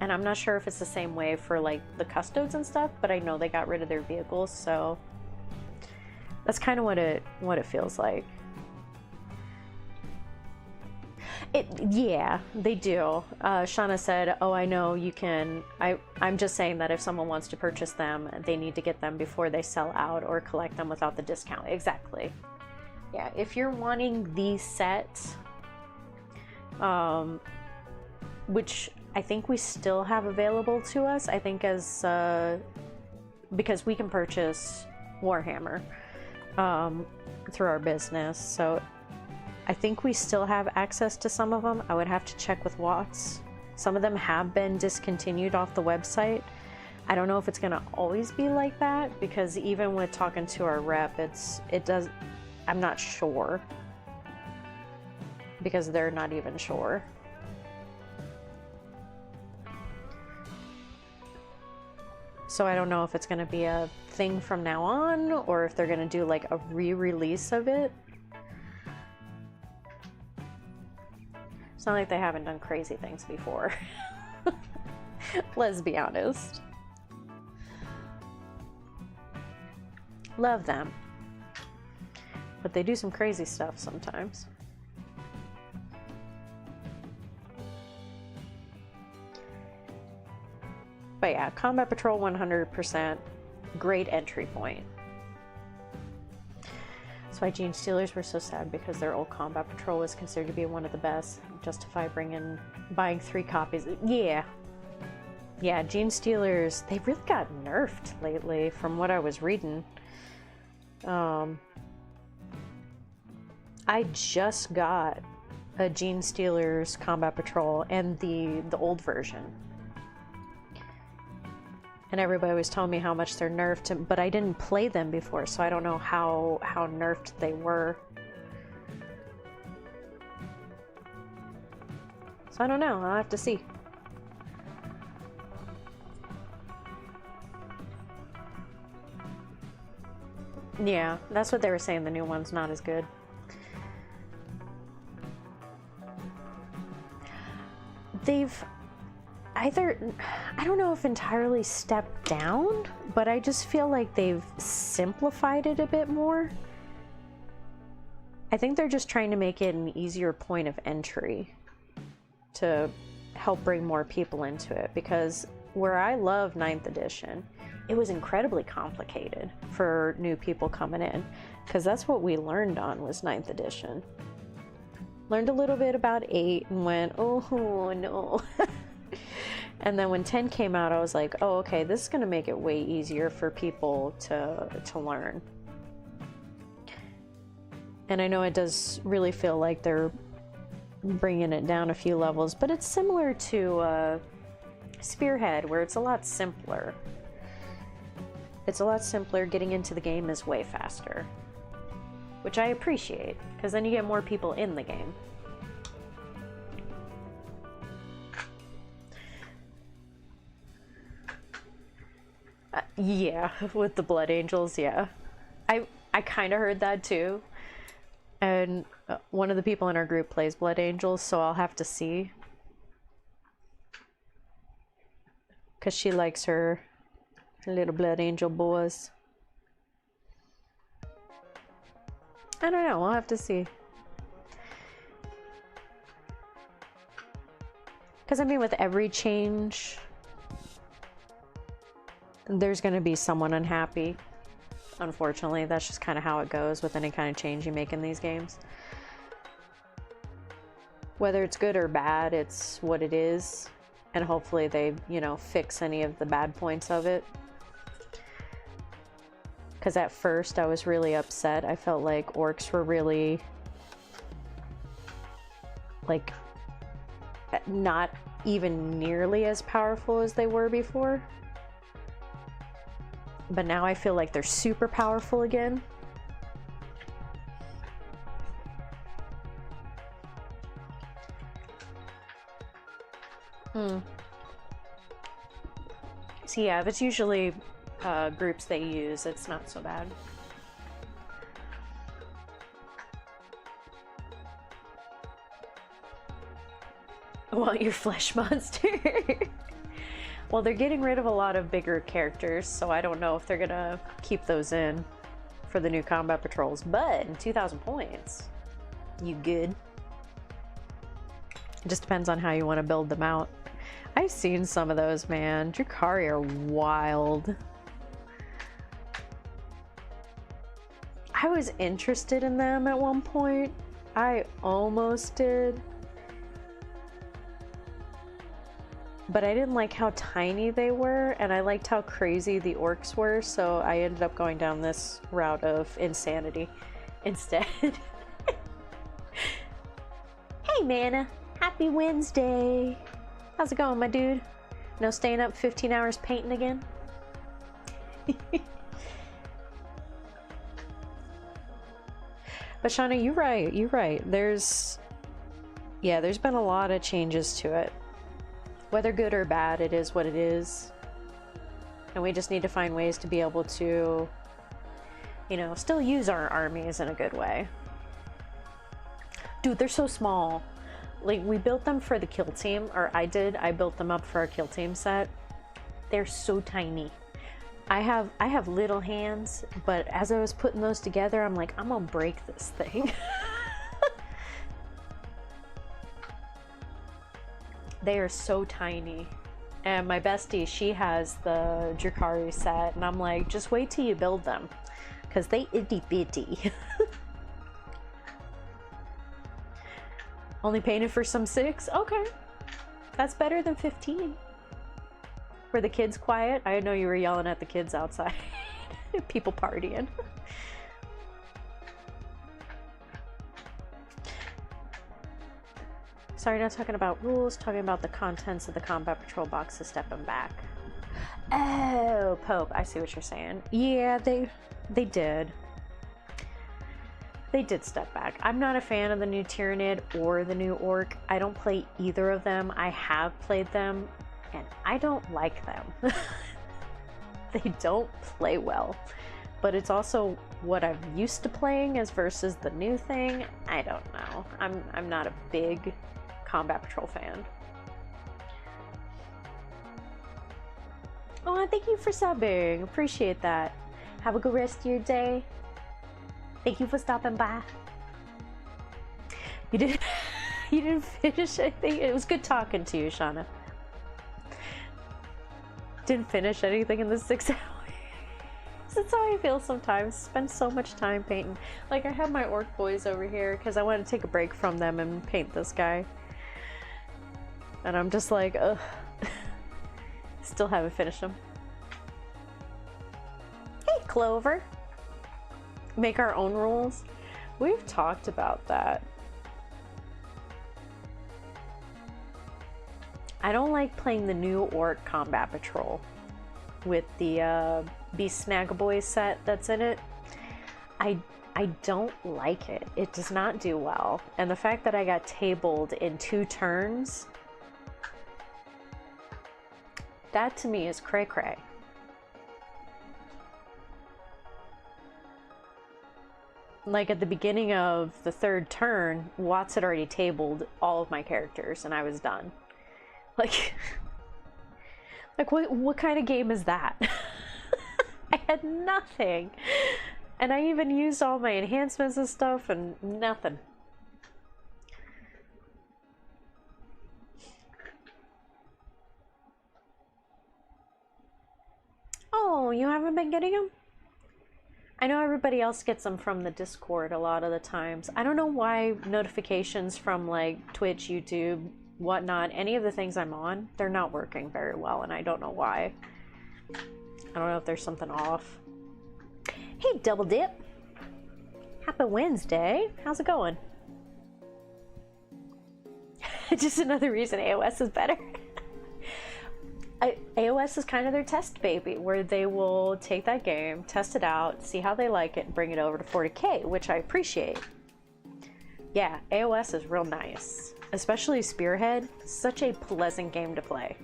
And I'm not sure if it's the same way for like the Custodes and stuff, but I know they got rid of their vehicles, so that's kind of what it feels like. Yeah, they do. Shauna said, oh, I know you can. I'm just saying that if someone wants to purchase them, they need to get them before they sell out or collect them without the discount. Exactly. Yeah, if you're wanting the set, which I think we still have available to us, I think as, because we can purchase Warhammer through our business, so I think we still have access to some of them. I would have to check with Watts. Some of them have been discontinued off the website. I don't know if it's gonna always be like that, because even with talking to our rep, I'm not sure, because they're not even sure. So I don't know if it's gonna be a thing from now on, or if they're gonna do like a re-release of it. It's not like they haven't done crazy things before. Let's be honest. Love them. But they do some crazy stuff sometimes. But yeah, Combat Patrol 100%, great entry point. That's why Gene Stealers were so sad, because their old Combat Patrol was considered to be one of the best. Justify buying 3 copies. Yeah. Yeah, Gene Stealers, they really got nerfed lately from what I was reading. I just got a Gene Stealers Combat Patrol and the old version. And everybody was telling me how much they're nerfed, but I didn't play them before, so I don't know how nerfed they were. So I don't know, I'll have to see. Yeah, that's what they were saying, the new one's not as good. They've either, I don't know if entirely stepped down, but I just feel like they've simplified it a bit more. I think they're just trying to make it an easier point of entry to help bring more people into it, because where I love 9th edition, it was incredibly complicated for new people coming in. because that's what we learned on was 9th edition. Learned a little bit about 8 and went, oh no. And then when 10 came out, I was like, oh, okay, this is going to make it way easier for people to learn. And I know it does really feel like they're bringing it down a few levels, but it's similar to Spearhead, where it's a lot simpler. It's a lot simpler. Getting into the game is way faster, which I appreciate, because then you get more people in the game. Yeah, with the Blood Angels, yeah. I kind of heard that too. And one of the people in our group plays Blood Angels, so I'll have to see. Because she likes her little Blood Angel boys. I don't know, we'll have to see. Because I mean, with every change, there's going to be someone unhappy. Unfortunately, that's just kind of how it goes with any kind of change you make in these games. Whether it's good or bad, it's what it is. And hopefully they, you know, fix any of the bad points of it. Because at first I was really upset. I felt like orcs were really, like, not even nearly as powerful as they were before. But now I feel like they're super powerful again. So yeah, if it's usually groups they use, it's not so bad. I want your flesh monster. Well, they're getting rid of a lot of bigger characters, so I don't know if they're gonna keep those in for the new combat patrols, but 2,000 points, you good. It just depends on how you want to build them out. I've seen some of those, man. Drukhari are wild. I was interested in them at one point. I almost did. But I didn't like how tiny they were, and I liked how crazy the orcs were, so I ended up going down this route of insanity instead. Hey, Mana. Happy Wednesday. How's it going, my dude? No staying up 15 hours painting again? But Shauna, you're right. You're right. There's been a lot of changes to it. Whether good or bad, it is what it is. And we just need to find ways to be able to, you know, still use our armies in a good way. Dude, they're so small. Like, we built them for the kill team, or I built them up for our kill team set. They're so tiny. I have little hands, but as I was putting those together, I'm like, I'm gonna break this thing. They are so tiny. And my bestie, she has the Drukhari set, and I'm like, just wait till you build them, because they itty bitty. Only painted for some 6? Okay. That's better than 15. Were the kids quiet? I know you were yelling at the kids outside. People partying. Sorry, not talking about rules, talking about the contents of the combat patrol boxes stepping back. Oh, Pope, I see what you're saying. Yeah, they did. They did step back. I'm not a fan of the new Tyrannid or the new Orc. I don't play either of them. I have played them, and I don't like them. They don't play well. But it's also what I'm used to playing as versus the new thing. I don't know. I'm not a big combat patrol fan. Oh, thank you for subbing. Appreciate that. Have a good rest of your day. Thank you for stopping by. You didn't finish anything. It was good talking to you, Shauna. Didn't finish anything in the 6 hours. That's how I feel sometimes. Spend so much time painting. Like, I have my orc boys over here because I want to take a break from them and paint this guy. And I'm just like, ugh. Still haven't finished them. Hey, Clover. Make our own rules. We've talked about that. I don't like playing the new Orc Combat Patrol with the Beast Snagaboy set that's in it. I don't like it. It does not do well. And the fact that I got tabled in 2 turns, that to me is cray cray. Like at the beginning of the 3rd turn, Watts had already tabled all of my characters and I was done. Like what kind of game is that? I had nothing. And I even used all my enhancements and stuff and nothing. Oh, you haven't been getting them? I know everybody else gets them from the Discord a lot of the times. I don't know why notifications from like Twitch, YouTube, whatnot, any of the things I'm on, they're not working very well, and I don't know why. I don't know if there's something off. Hey, Double Dip. Happy Wednesday. How's it going? Just another reason AOS is better. AOS is kind of their test baby, where they will take that game, test it out, see how they like it, and bring it over to 40K, which I appreciate. Yeah, AOS is real nice. Especially Spearhead, such a pleasant game to play.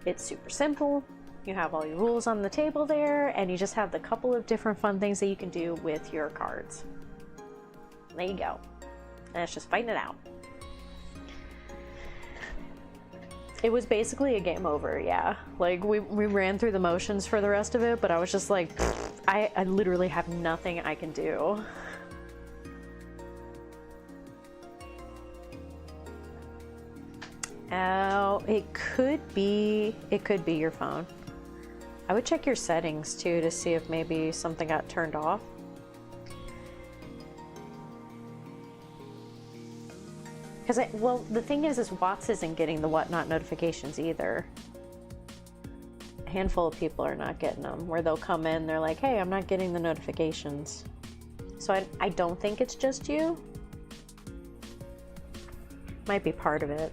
It's super simple. You have all your rules on the table there, and you just have the couple of different fun things that you can do with your cards. There you go. And it's just fighting it out. It was basically a game over, yeah. Like, we ran through the motions for the rest of it, but I was just like, I literally have nothing I can do. Oh, it could be your phone. I would check your settings too to see if maybe something got turned off. Because well, the thing is Watts isn't getting the whatnot notifications either. A handful of people are not getting them, where they'll come in, they're like, hey, I'm not getting the notifications. So I don't think it's just you. Might be part of it.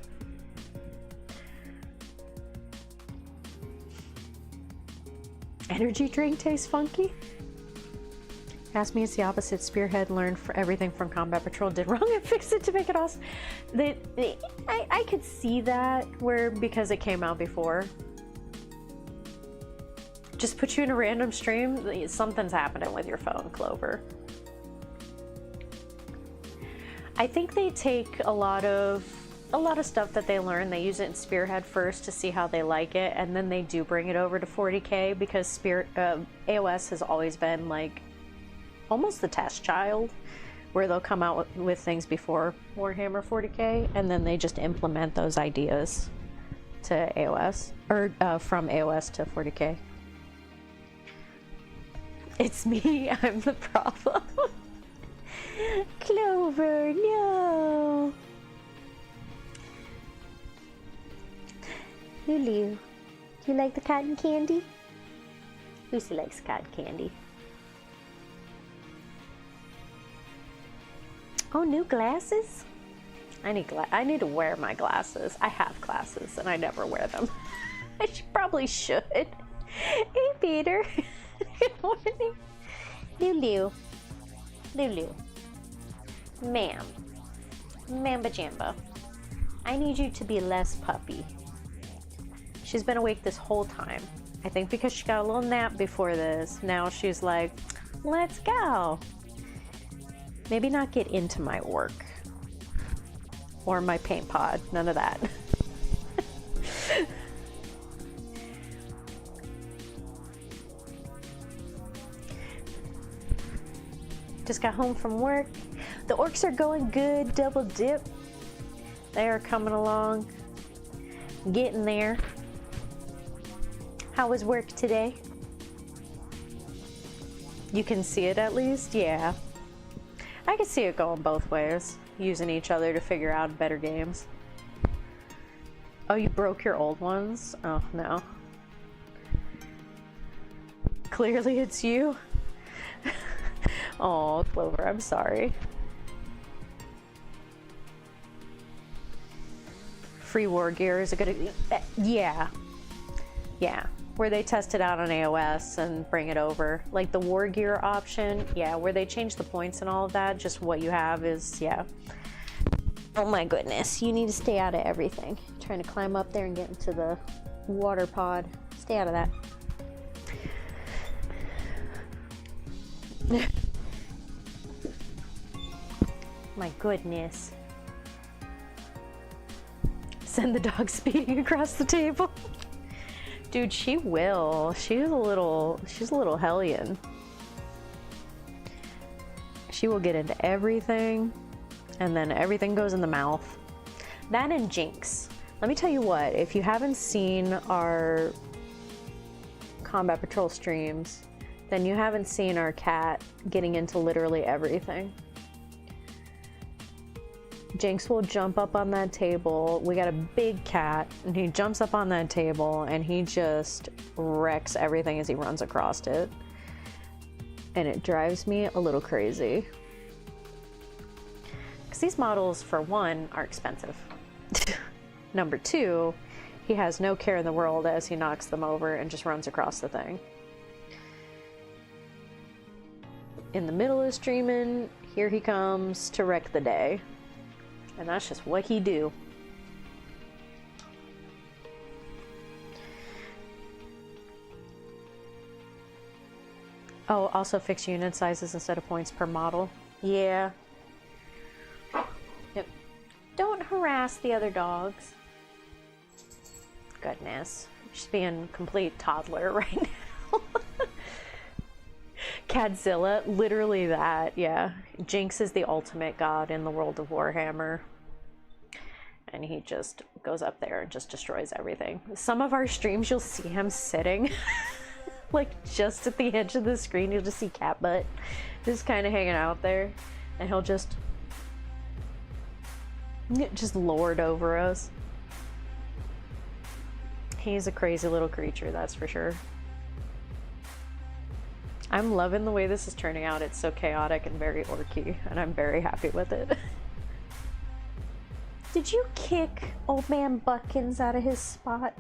Energy drink tastes funky? Ask me, it's the opposite. Spearhead learned for everything from Combat Patrol, did wrong and fixed it to make it awesome. I could see that, where because it came out before. Just put you in a random stream, something's happening with your phone, Clover. I think they take a lot of stuff that they learn, they use it in Spearhead first to see how they like it, and then they do bring it over to 40K, because AOS has always been like almost the test child, where they'll come out with things before Warhammer 40K, and then they just implement those ideas to AOS, or from AOS to 40K. It's me, I'm the problem. Clover, no! Lulu, do you like the cotton candy? Lucy likes cotton candy. Oh, new glasses? I need to wear my glasses. I have glasses and I never wear them. I probably should. Hey, Peter. Good morning. Lulu. Lulu. Ma'am. Mamba Jamba. I need you to be less puppy. She's been awake this whole time. I think because she got a little nap before this, now she's like, let's go. Maybe not get into my work. Or my paint pod, none of that. Just got home from work. The orcs are going good, Double Dip. They are coming along, getting there. How was work today? You can see it at least? Yeah. I can see it going both ways, using each other to figure out better games. Oh, you broke your old ones? Oh, no. Clearly it's you. Oh, Clover, I'm sorry. Free war gear is a good... Yeah. Yeah. Where they test it out on AOS and bring it over. Like the war gear option, yeah, where they change the points and all of that, just what you have is, yeah. Oh my goodness, you need to stay out of everything. Trying to climb up there and get into the water pod. Stay out of that. My goodness. Send the dog speeding across the table. Dude, she will. She's a little hellion. She will get into everything, and then everything goes in the mouth. That and Jinx. Let me tell you what, if you haven't seen our Combat Patrol streams, then you haven't seen our cat getting into literally everything. Jinx will jump up on that table. We got a big cat, and he jumps up on that table, and he just wrecks everything as he runs across it. And it drives me a little crazy. Because these models, for one, are expensive. Number two, he has no care in the world as he knocks them over and just runs across the thing. In the middle of streaming, here he comes to wreck the day. And that's just what he do. Oh, also fix unit sizes instead of points per model. Yeah. Yep. Don't harass the other dogs. Goodness. She's being a complete toddler right now. Catzilla, literally that, yeah. Jinx is the ultimate god in the world of Warhammer. And he just goes up there and just destroys everything. Some of our streams, you'll see him sitting like just at the edge of the screen. You'll just see cat butt just kind of hanging out there. And he'll just lord over us. He's a crazy little creature, that's for sure. I'm loving the way this is turning out. It's so chaotic and very orky, and I'm very happy with it. Did you kick old man Buckins out of his spot?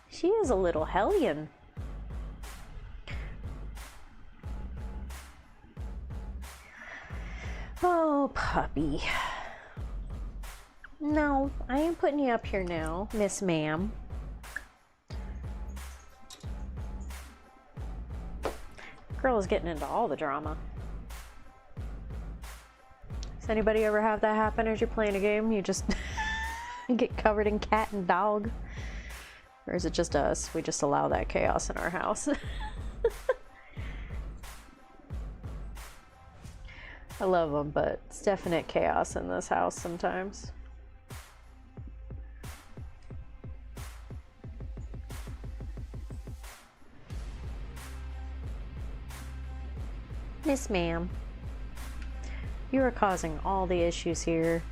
She is a little hellion. Oh, puppy. No, I ain't putting you up here now, Miss Ma'am. Girl is getting into all the drama. Does anybody ever have that happen as you're playing a game? You just get covered in cat and dog? Or is it just us? We just allow that chaos in our house. I love them, but it's definite chaos in this house sometimes. Miss Ma'am, you are causing all the issues here.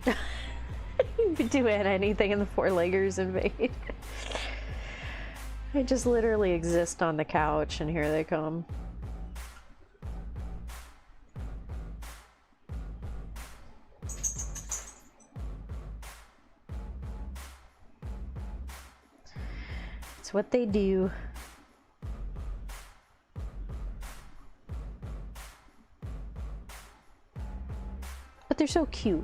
You can do anything and the four-leggers invade. I just literally exist on the couch and here they come. It's what they do. But they're so cute.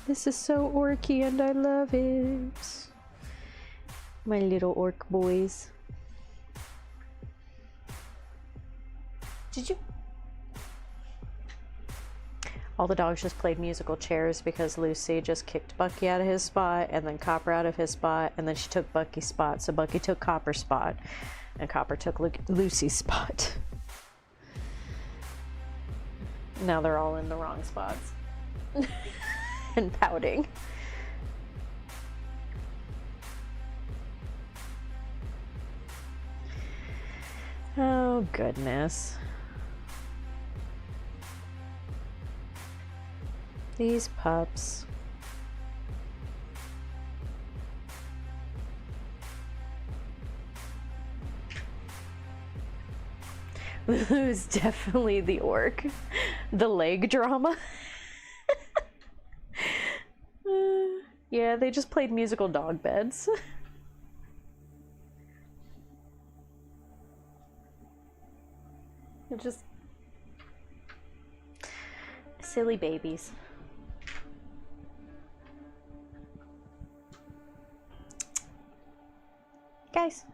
This is so orky and I love it. My little orc boys. Did you? all the dogs just played musical chairs because Lucy just kicked Bucky out of his spot and then Copper out of his spot, and then she took Bucky's spot. So Bucky took Copper's spot and Copper took Lucy's spot. Now they're all in the wrong spots and pouting. Oh, goodness. These pups. Lulu's definitely the orc. The leg drama. Yeah, they just played musical dog beds. They're just silly babies. Guys.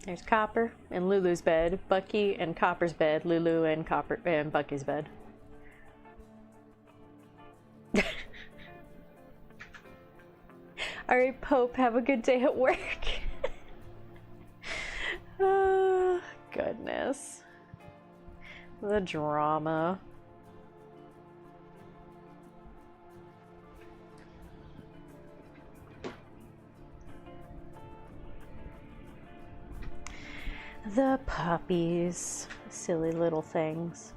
There's Copper and Lulu's bed, Bucky and Copper's bed, Lulu and Copper and Bucky's bed. All right, Pope, have a good day at work. Oh, goodness. The drama. The puppies. Silly little things.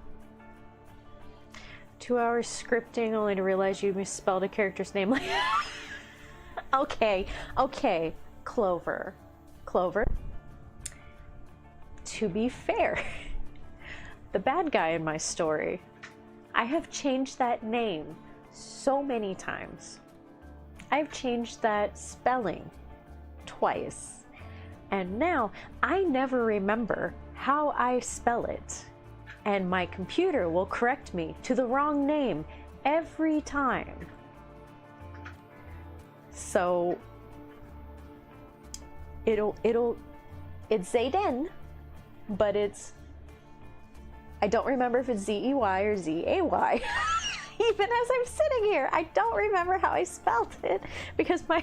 2 hours scripting only to realize you misspelled a character's name like Okay, okay, Clover. Clover. To be fair, the bad guy in my story, I have changed that name so many times. I've changed that spelling twice. And now I never remember how I spell it. And my computer will correct me to the wrong name every time. So it's Zayden, but I don't remember if it's Z-E-Y or Z-A-Y. Even as I'm sitting here, I don't remember how I spelled it because my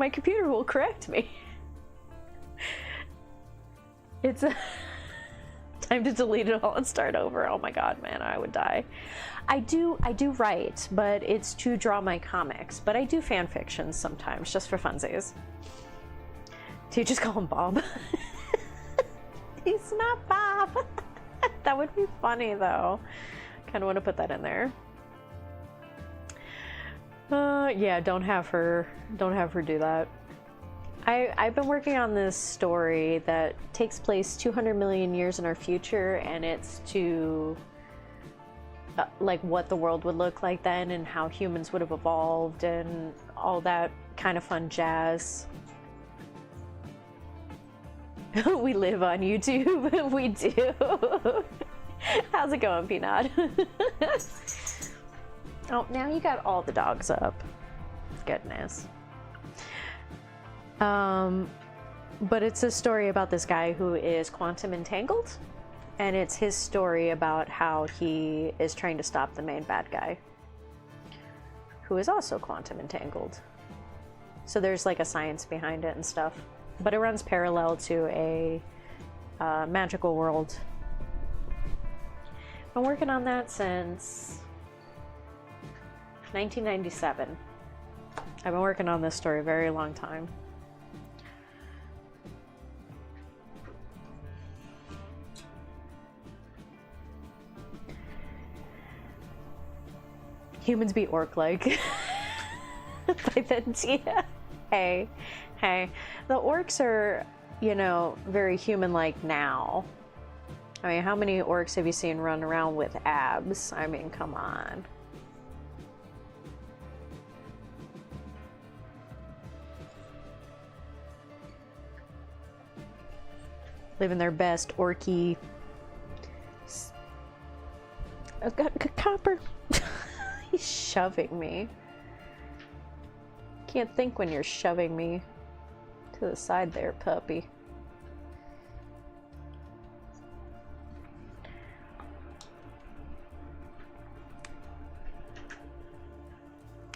computer will correct me. It's time to delete it all and start over. Oh my god, man, I would die. I do write, but it's to draw my comics. But I do fan fictions sometimes, just for funsies. Do you just call him Bob? He's not Bob. That would be funny, though. Kind of want to put that in there. Yeah, don't have her do that. I've been working on this story that takes place 200 million years in our future, and it's to like what the world would look like then and how humans would have evolved and all that kind of fun jazz. We live on YouTube. We do. How's it going, Peanut? Oh, now you got all the dogs up. Goodness. But it's a story about this guy who is quantum entangled, and it's his story about how he is trying to stop the main bad guy, who is also quantum entangled. So there's like a science behind it and stuff, but it runs parallel to a magical world. I've been working on that since 1997. I've been working on this story a very long time. Humans be orc-like. By then, yeah. Hey. The orcs are, you know, very human-like now. I mean, how many orcs have you seen run around with abs? I mean, come on. Living their best orky. I've got Copper. He's shoving me. can't think when you're shoving me to the side there, puppy.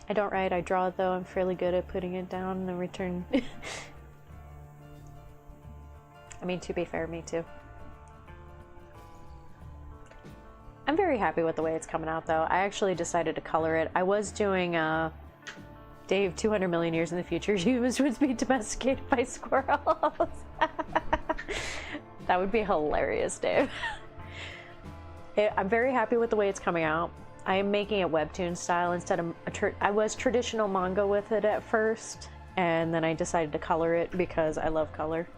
I don't write, I draw though. I'm fairly good at putting it down and then return. I mean, to be fair, me too. I'm very happy with the way it's coming out though. I actually decided to color it. I was doing Dave, 200 million years in the future, humans would be domesticated by squirrels. That would be hilarious, Dave. I'm very happy with the way it's coming out. I am making it webtoon style instead of I was traditional manga with it at first, and then I decided to color it because I love color.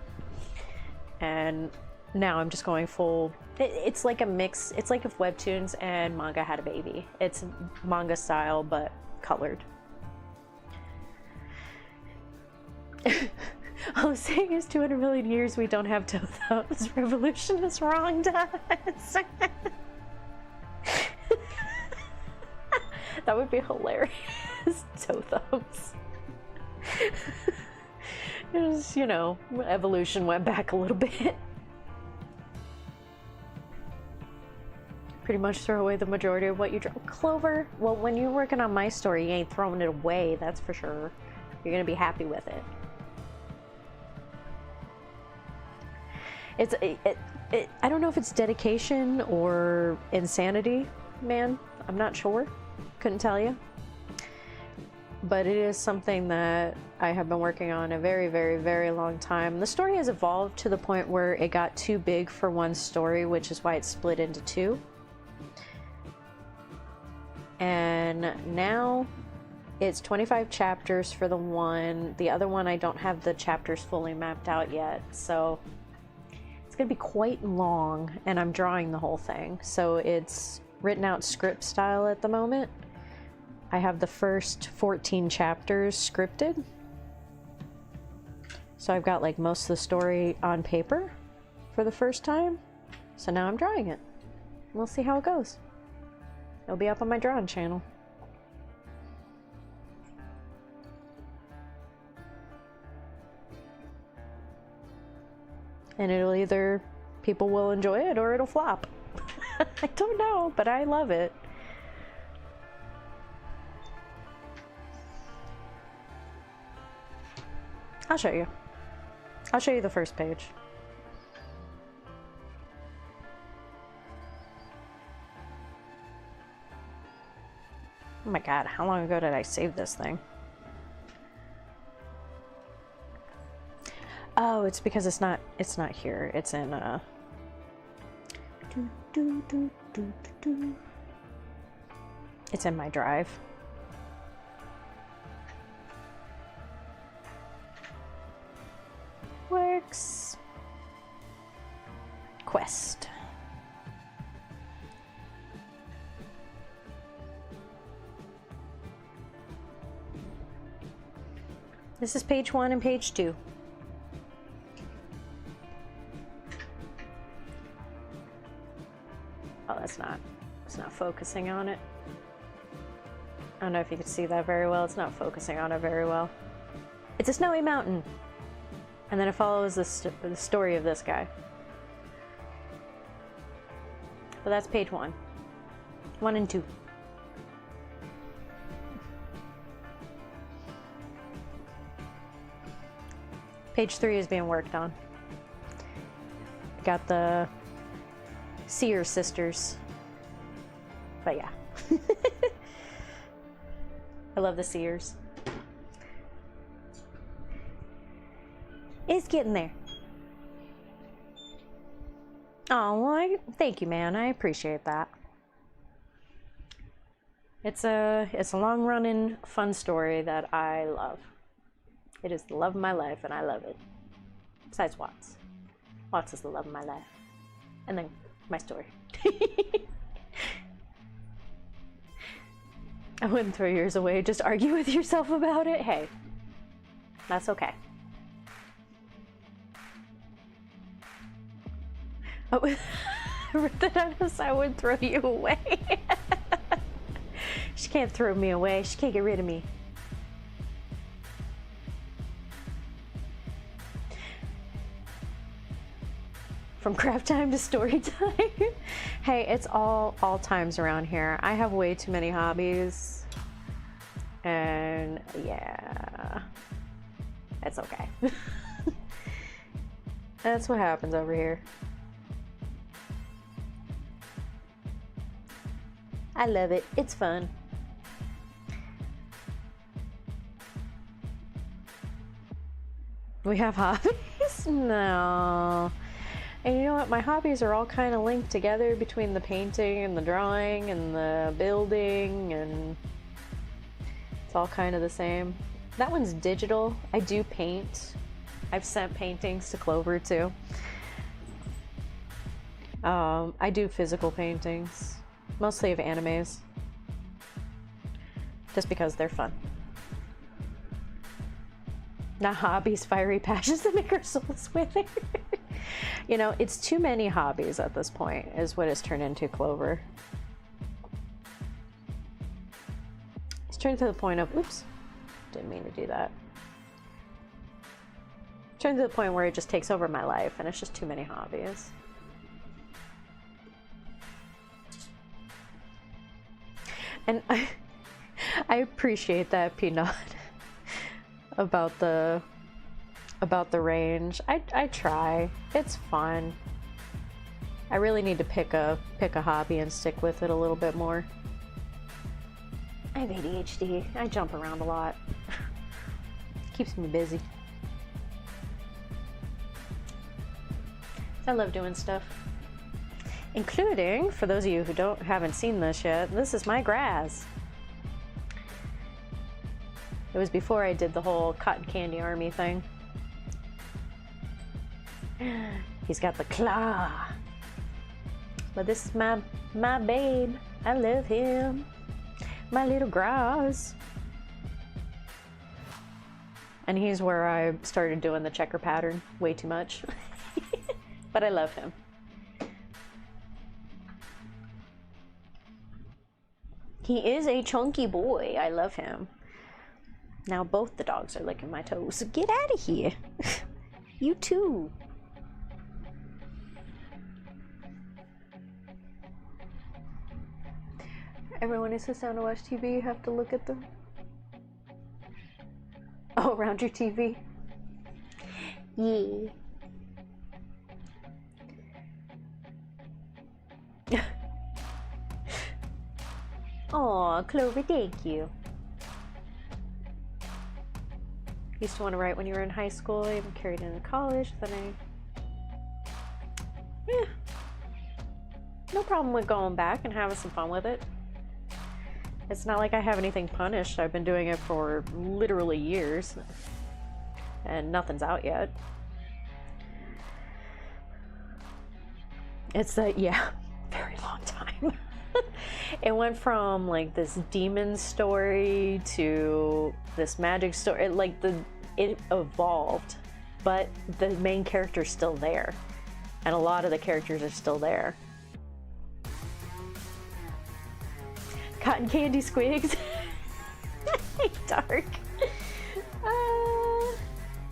And now I'm just going full. It's like a mix. It's like if webtoons and manga had a baby. It's manga style but colored. All I'm saying is 200 million years we don't have Tothos. Revolution is wrong to us. That would be hilarious. Tothos. Just, you know, evolution went back a little bit. Pretty much throw away the majority of what you draw. Clover, well, when you're working on my story, you ain't throwing it away, that's for sure. You're gonna be happy with it. I don't know if it's dedication or insanity, man. I'm not sure. Couldn't tell you. But it is something that I have been working on a very, very, very long time. The story has evolved to the point where it got too big for one story, which is why it's split into two. And now it's 25 chapters for the one. The other one, I don't have the chapters fully mapped out yet. So it's gonna be quite long, and I'm drawing the whole thing. So it's written out script style at the moment. I have the first 14 chapters scripted. So I've got like most of the story on paper for the first time. So now I'm drawing it. We'll see how it goes. It'll be up on my drawing channel. And it'll either, people will enjoy it or it'll flop. I don't know, but I love it. I'll show you. I'll show you the first page. Oh my god, how long ago did I save this thing? Oh, it's because it's not here. It's in it's in my drive. Works. Quest. This is page 1 and page 2. Oh, it's not focusing on it. I don't know if you can see that very well. It's not focusing on it very well. It's a snowy mountain. And then it follows the story of this guy. But that's page 1. 1 and 2. Page 3 is being worked on. Got the Seer sisters. But yeah. I love the Seers. It's getting there. Oh, well, thank you, man. I appreciate that. It's a long-running, fun story that I love. It is the love of my life, and I love it. Besides Watts. Watts is the love of my life. And then my story. I wouldn't throw yours away. Just argue with yourself about it. Hey, that's okay. Oh, I would throw you away. She can't throw me away. She can't get rid of me. From craft time to story time. Hey, it's all times around here. I have way too many hobbies. And yeah, it's okay. That's what happens over here. I love it. It's fun. We have hobbies? No. And you know what? My hobbies are all kind of linked together between the painting and the drawing and the building, and it's all kind of the same. That one's digital. I do paint. I've sent paintings to Clover too. I do physical paintings, mostly of animes, just because they're fun. Not hobbies, fiery passions that make our souls wither. You know, it's too many hobbies at this point, is what it's turned into, Clover. It's turned to the point of, oops, didn't mean to do that. It's turned to the point where it just takes over my life, and it's just too many hobbies. And I appreciate that, Peanut, about the range. I try. It's fun. I really need to pick a hobby and stick with it a little bit more. I have ADHD. I jump around a lot. Keeps me busy. I love doing stuff. Including, for those of you who haven't seen this yet, this is my grass. It was before I did the whole cotton candy army thing. He's got the claw. But this is my babe. I love him. My little grass. And he's where I started doing the checker pattern way too much. But I love him. He is a chunky boy. I love him. Now both the dogs are licking my toes. Get out of here. You too. Everyone who sits down to watch TV, you have to look at them. Oh, around your TV? Yeah. Aw, Clover, thank you. Used to want to write when you were in high school. I even carried it into college. Then no problem with going back and having some fun with it. It's not like I have anything punished. I've been doing it for literally years, and nothing's out yet. It's a, yeah, very long time. It went from like this demon story to this magic story. It evolved, but the main character's still there, and a lot of the characters are still there. Cotton candy squigs. Dark.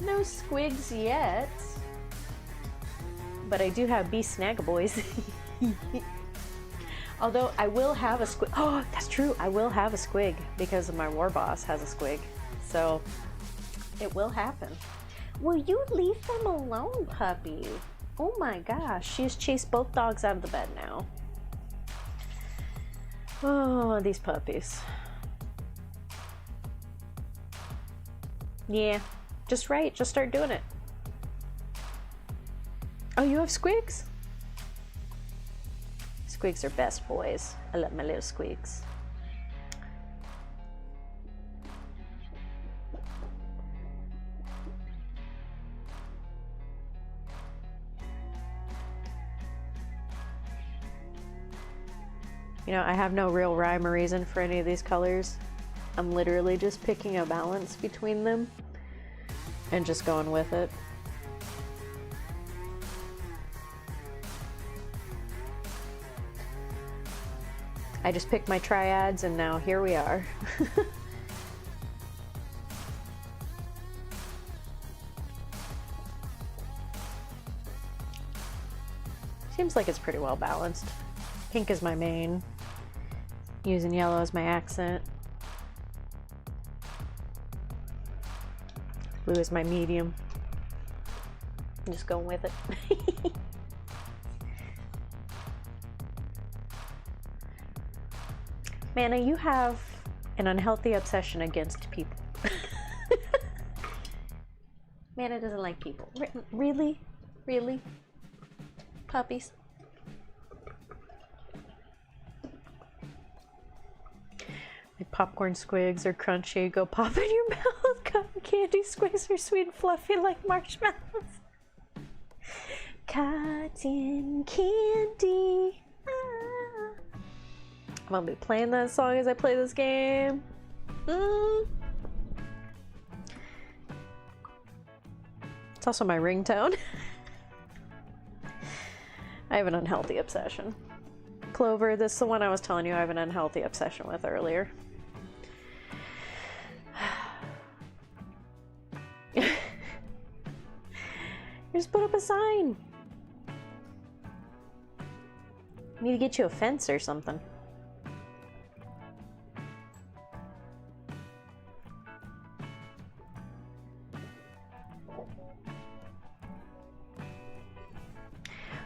No squigs yet, but I do have bee snaggaboys. Although I will have a squig. Oh, that's true. I will have a squig because my war boss has a squig. So it will happen. Will you leave them alone, puppy? Oh my gosh. She has chased both dogs out of the bed now. Oh, these puppies. Yeah, just right. Just start doing it. Oh, you have squigs? Squigs are best boys. I love my little squigs. You know, I have no real rhyme or reason for any of these colors. I'm literally just picking a balance between them and just going with it. I just picked my triads and now here we are. Seems like it's pretty well balanced. Pink is my main. Using yellow as my accent. Blue is my medium. I'm just going with it. Mana, you have an unhealthy obsession against people. Mana doesn't like people. Really? Really? Puppies? My popcorn squigs are crunchy. Go pop in your mouth. Cotton candy squigs are sweet and fluffy like marshmallows. Cotton candy. Ah. I'm gonna be playing that song as I play this game. It's also my ringtone. I have an unhealthy obsession. Clover, this is the one I was telling you I have an unhealthy obsession with earlier. Just put up a sign. Need to get you a fence or something.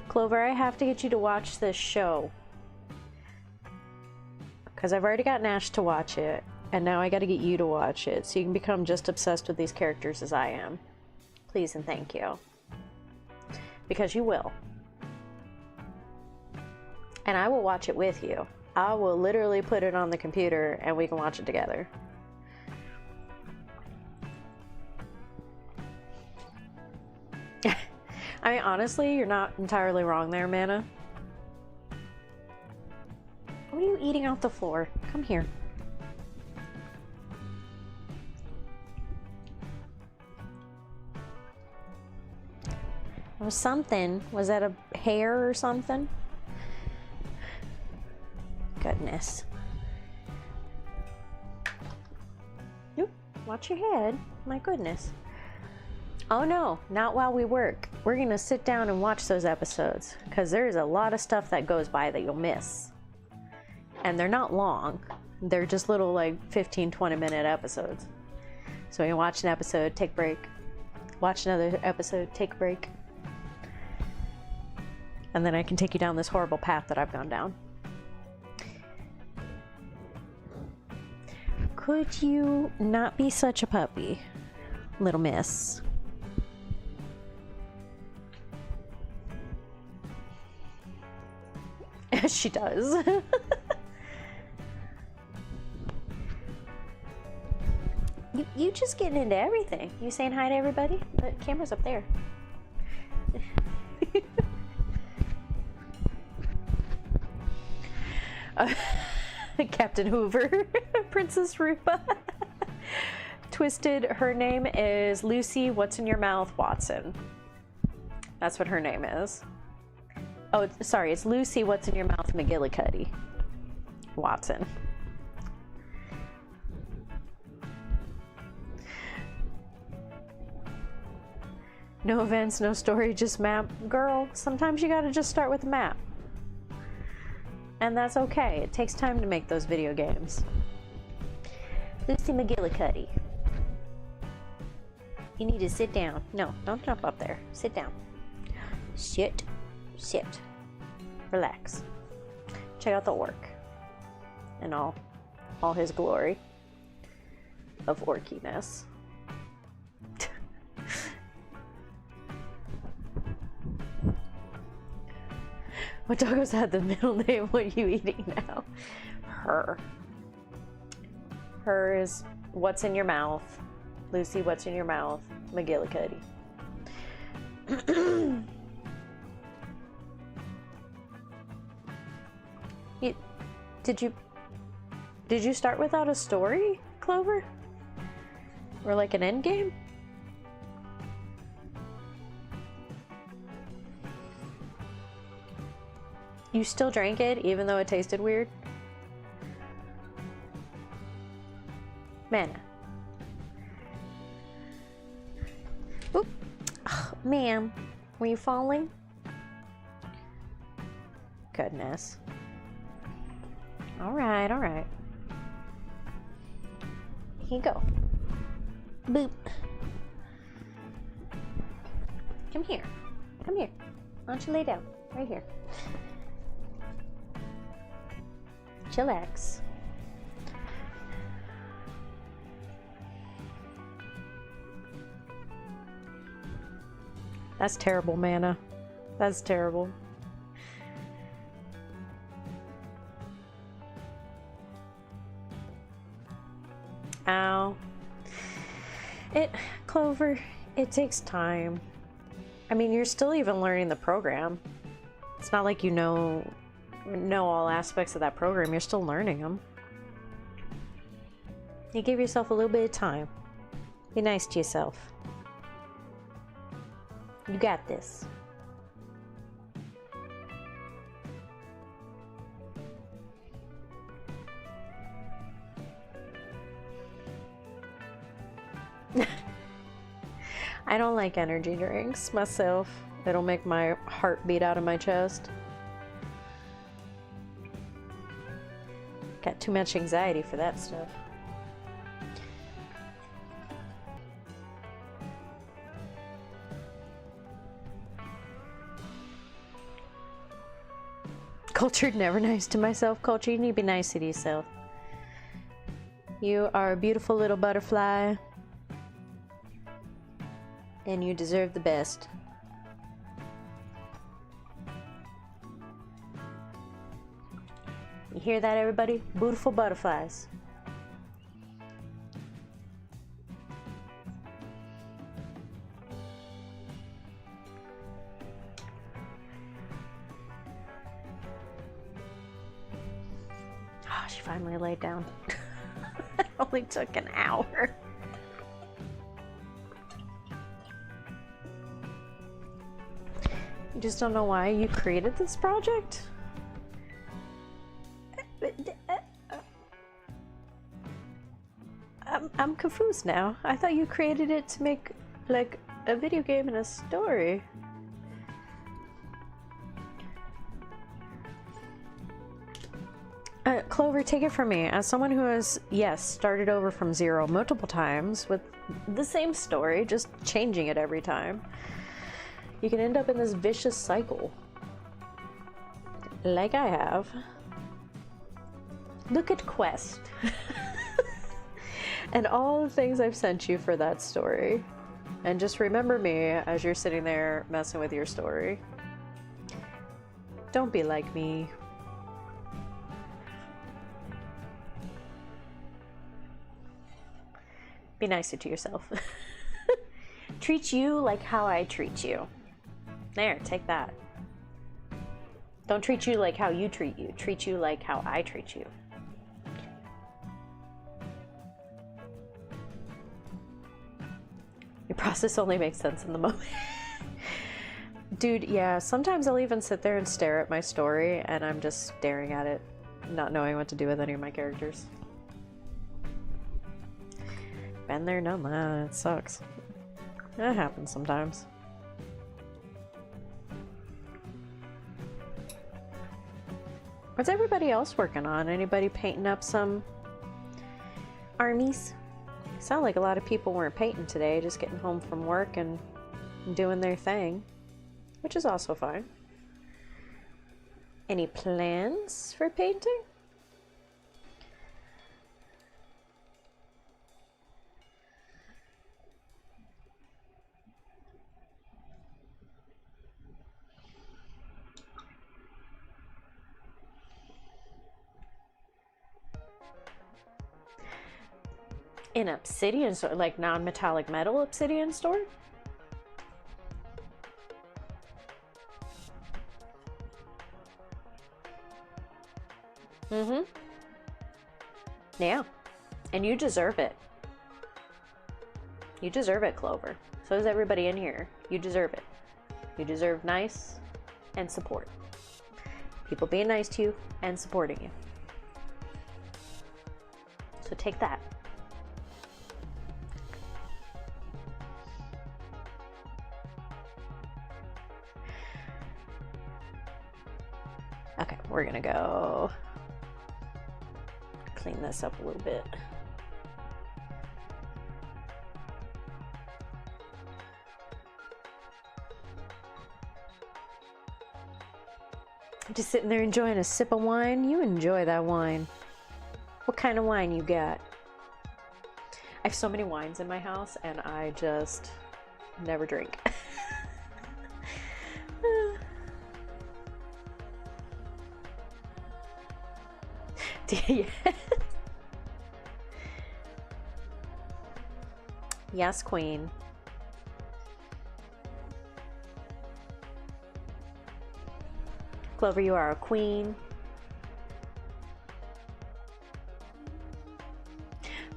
Clover, I have to get you to watch this show. Because I've already got Nash to watch it, and now I gotta get you to watch it, so you can become just obsessed with these characters as I am. Please and thank you. Because you will. And I will watch it with you. I will literally put it on the computer and we can watch it together. I mean, honestly, you're not entirely wrong there, Mana. What are you eating off the floor? Come here. There was something. Was that a hair or something? Goodness. Oop, watch your head. My goodness. Oh no, not while we work. We're gonna sit down and watch those episodes because there's a lot of stuff that goes by that you'll miss. And they're not long. They're just little like 15-20 minute episodes. So you watch an episode, take a break. Watch another episode, take a break. And then I can take you down this horrible path that I've gone down. Could you not be such a puppy, little miss? She does. You just getting into everything. You saying hi to everybody? The camera's up there. Captain Hoover. Princess Rupa. Twisted, her name is Lucy What's in Your Mouth Watson. That's what her name is. Oh, sorry, it's Lucy What's in Your Mouth McGillicuddy Watson. No events, no story, just map. Girl, sometimes you gotta just start with a map. And that's okay. It takes time to make those video games. Lucy McGillicuddy. You need to sit down. No, don't jump up there. Sit down. Sit. Sit. Relax. Check out the orc. And all his glory of orkiness. What doggo's had the middle name? What are you eating now? Her. Her is What's in Your Mouth. Lucy What's in Your Mouth. McGillicuddy. Did you start without a story, Clover? Or like an end game? You still drank it even though it tasted weird? Mana. Oop. Oh, ma'am, were you falling? goodness. All right, all right. Here you go. Boop. Come here. Come here. Why don't you lay down? Right here. Chillax. That's terrible, Mana. That's terrible. Ow. Clover, it takes time. I mean, you're still even learning the program. It's not like you know all aspects of that program. You're still learning them. You give yourself a little bit of time. Be nice to yourself. You got this. I don't like energy drinks myself. It'll make my heart beat out of my chest. Got too much anxiety for that stuff. Cultured, never nice to myself. Culture, you need to be nice to yourself. You are a beautiful little butterfly. And you deserve the best. You hear that, everybody? Beautiful butterflies. Oh, she finally laid down. It only took an hour. You just don't know why you created this project? I'm confused now. I thought you created it to make, like, a video game and a story. Clover, take it from me. As someone who has, yes, started over from zero multiple times with the same story, just changing it every time, you can end up in this vicious cycle. Like I have. Look at Quest. And all the things I've sent you for that story. And just remember me as you're sitting there messing with your story. Don't be like me. Be nicer to yourself. Treat you like how I treat you. There, take that. Don't treat you like how you treat you. Treat you like how I treat you. Your process only makes sense in the moment. Dude, yeah, sometimes I'll even sit there and stare at my story and I'm just staring at it, not knowing what to do with any of my characters. Been there, done that. It sucks. That happens sometimes. What's everybody else working on? Anybody painting up some armies? Sound like a lot of people weren't painting today, just getting home from work and doing their thing, which is also fine. Any plans for painting? In obsidian store, like non-metallic metal obsidian store? Mm-hmm. Yeah. And you deserve it. You deserve it, Clover. So does everybody in here. You deserve it. You deserve nice and support. People being nice to you and supporting you. So take that. Okay. we're gonna go clean this up a little bit. Just sitting there enjoying a sip of wine. You enjoy that wine. What kind of wine you got? I have so many wines in my house and I just never drink. Yes, queen. Clover, you are a queen.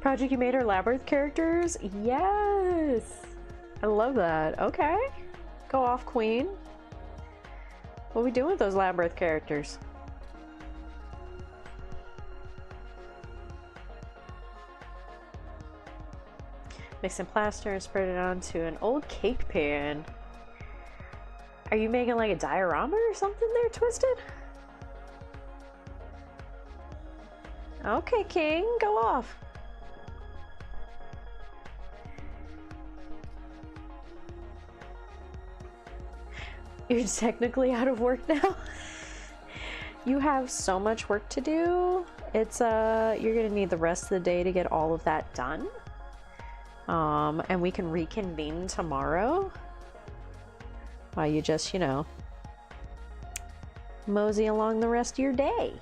Project you made our Labyrinth characters? Yes! I love that. Okay. Go off, queen. What are we doing with those Labyrinth characters? Mix some plaster and spread it onto an old cake pan. Are you making like a diorama or something there, Twisted? Okay, King, go off. You're technically out of work now. You have so much work to do. It's you're gonna need the rest of the day to get all of that done. And we can reconvene tomorrow. While you just, you know, mosey along the rest of your day.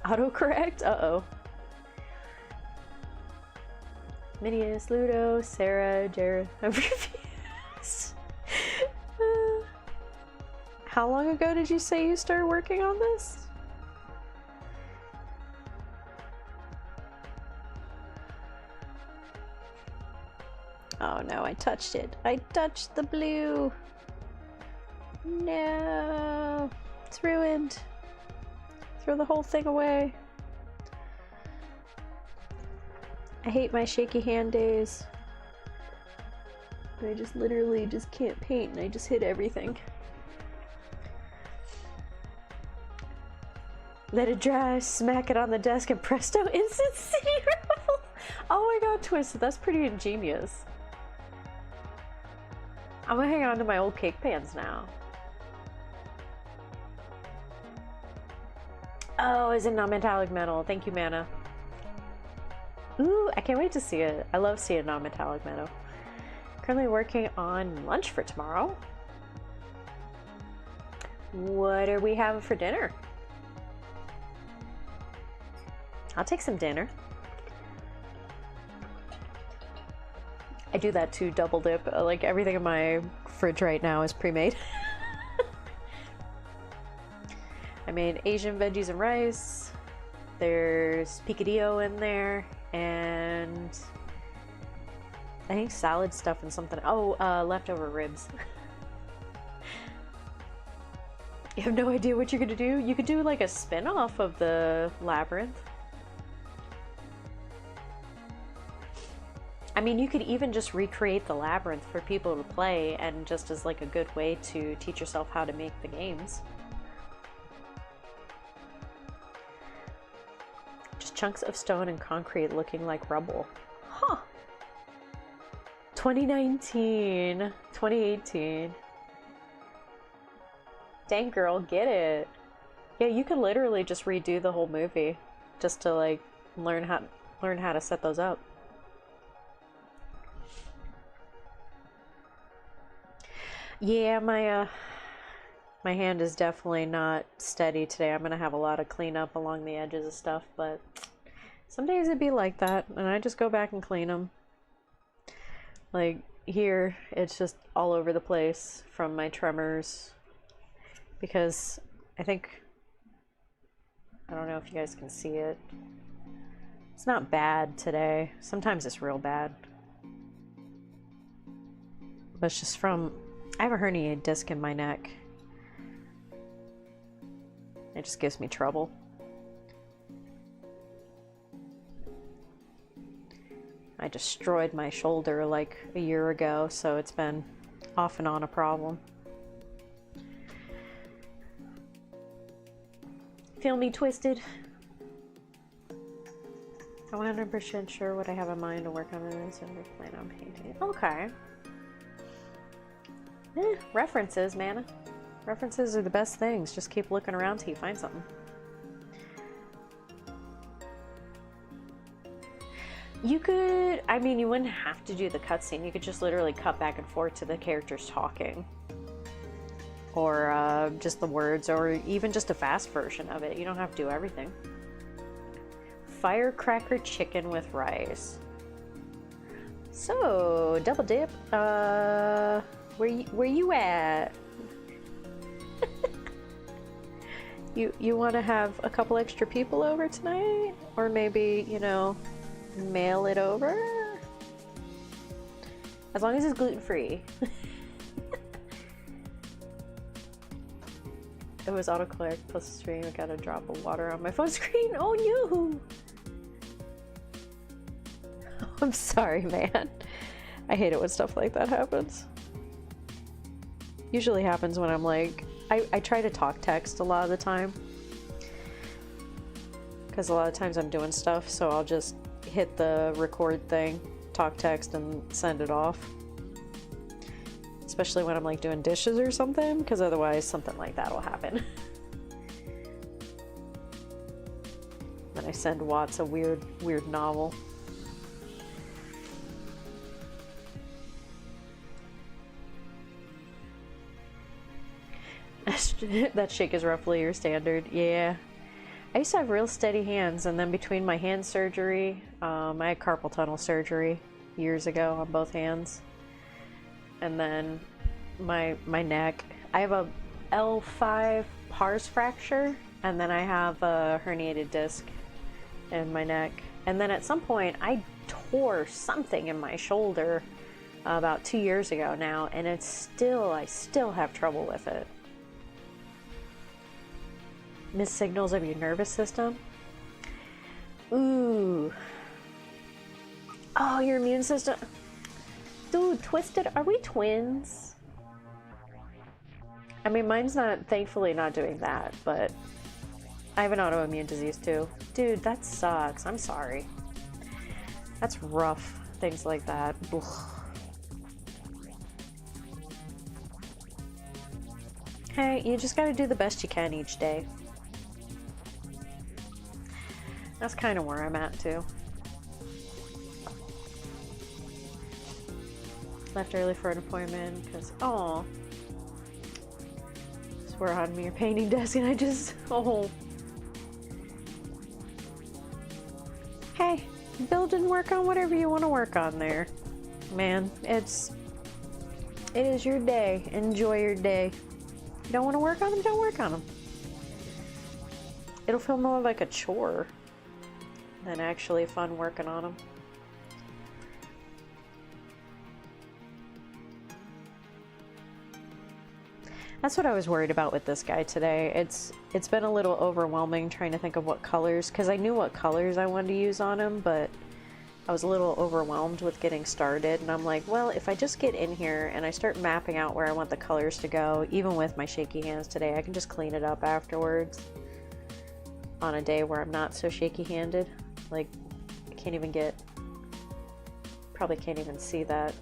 Autocorrect? Uh-oh. Minius, Ludo, Sarah, Jared. I'm confused. How long ago did you say you started working on this? Oh no, I touched it. I touched the blue. No, it's ruined. Throw the whole thing away. I hate my shaky hand days. I just literally just can't paint and I just hit everything. Let it dry, smack it on the desk, and presto, instant city roll. Oh my god, Twisted, that's pretty ingenious. I'm gonna hang on to my old cake pans now. Oh, is it non-metallic metal? Thank you, Mana. Ooh, I can't wait to see it. I love seeing non-metallic metal. Currently working on lunch for tomorrow. What are we having for dinner? I'll take some dinner. I do that too, double dip. Like everything in my fridge right now is pre-made. I made Asian veggies and rice. There's picadillo in there, and I think salad stuff and something. Oh, leftover ribs. You have no idea what you're gonna do? You could do like a spin-off of the Labyrinth. I mean, you could even just recreate the Labyrinth for people to play, and just as like a good way to teach yourself how to make the games. Just chunks of stone and concrete looking like rubble. Huh. 2019. 2018. Dang girl, get it. Yeah, you could literally just redo the whole movie just to like learn how to set those up. Yeah, my hand is definitely not steady today. I'm gonna have a lot of cleanup along the edges of stuff, but some days it'd be like that, and I just go back and clean them. Like here, it's just all over the place from my tremors, because I don't know if you guys can see it. It's not bad today. Sometimes it's real bad. But it's just from... I have a herniated disc in my neck. It just gives me trouble. I destroyed my shoulder like a year ago, so it's been off and on a problem. feel me, Twisted? I'm 100% sure what I have in mind to work on it is and plan on painting. Okay. References, man. References are the best things. Just keep looking around till you find something. You could, I mean, you wouldn't have to do the cutscene. You could just literally cut back and forth to the characters talking. Or just the words, or even just a fast version of it. You don't have to do everything. Firecracker chicken with rice. So, double dip. Where you at? You want to have a couple extra people over tonight? Or maybe, you know, mail it over? As long as it's gluten-free. It was autocorrect plus stream. I got a drop of water on my phone screen. Oh no! I'm sorry, man. I hate it when stuff like that happens. Usually happens when I'm like, I try to talk text a lot of the time. Because a lot of times I'm doing stuff, so I'll just hit the record thing, talk text, and send it off. Especially when I'm like doing dishes or something, because otherwise something like that will happen. Then I send Watts a weird novel. That shake is roughly your standard. Yeah. I used to have real steady hands, and then between my hand surgery, I had carpal tunnel surgery years ago on both hands. And then my neck, I have a L5 pars fracture, and then I have a herniated disc in my neck. And then at some point I tore something in my shoulder about 2 years ago now, and I still have trouble with it. Missed signals of your nervous system? Ooh. Oh, your immune system. Dude, Twisted, are we twins? I mean, mine's not, thankfully not doing that, but I have an autoimmune disease too. Dude, that sucks. I'm sorry. That's rough. Things like that. Ugh. Hey, you just gotta do the best you can each day. That's kind of where I'm at too. Left early for an appointment because, oh, swear on me your painting desk, and I just, oh. Hey, build and work on whatever you want to work on there, man. It is your day. Enjoy your day. You don't want to work on them, don't work on them. It'll feel more like a chore than actually fun working on them. That's what I was worried about with this guy today. It's been a little overwhelming trying to think of what colors, because I knew what colors I wanted to use on him, but I was a little overwhelmed with getting started, and I'm like, well, if I just get in here and I start mapping out where I want the colors to go, even with my shaky hands today, I can just clean it up afterwards on a day where I'm not so shaky-handed. Like, I can't even get, probably can't even see that.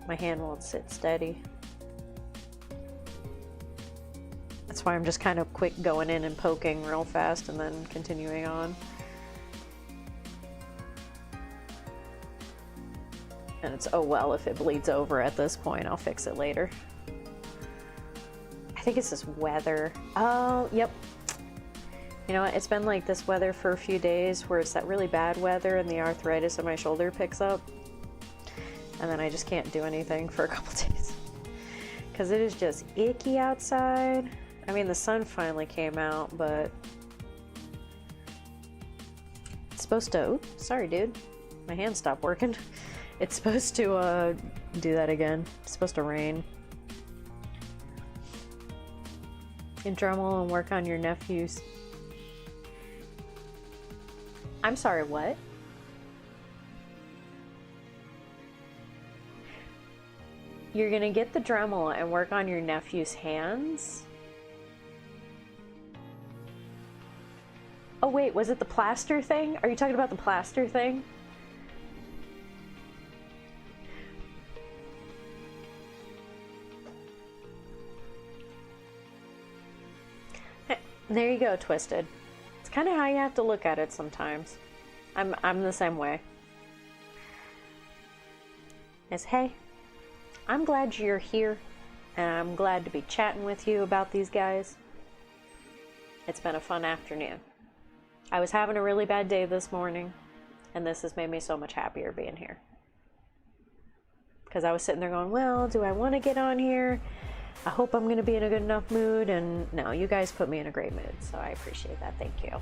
My hand won't sit steady. That's why I'm just kind of quick going in and poking real fast and then continuing on. And it's, oh well, if it bleeds over at this point, I'll fix it later. I think it's this weather. Oh, yep. You know what, it's been like this weather for a few days where it's that really bad weather and the arthritis in my shoulder picks up. And then I just can't do anything for a couple days. Because it is just icky outside. I mean, the sun finally came out, but it's supposed to, oops, sorry dude, my hand stopped working. It's supposed to do that again. It's supposed to rain. And Dremel and work on your nephew's. I'm sorry, what? You're gonna get the Dremel and work on your nephew's hands? Oh wait, was it the plaster thing? Are you talking about the plaster thing? There you go, Twisted. It's kind of how you have to look at it sometimes. I'm the same way. It's, hey, I'm glad you're here, and I'm glad to be chatting with you about these guys. It's been a fun afternoon. I was having a really bad day this morning, and this has made me so much happier being here. Because I was sitting there going, well, do I want to get on here? I hope I'm going to be in a good enough mood, and no, you guys put me in a great mood, so I appreciate that. Thank you.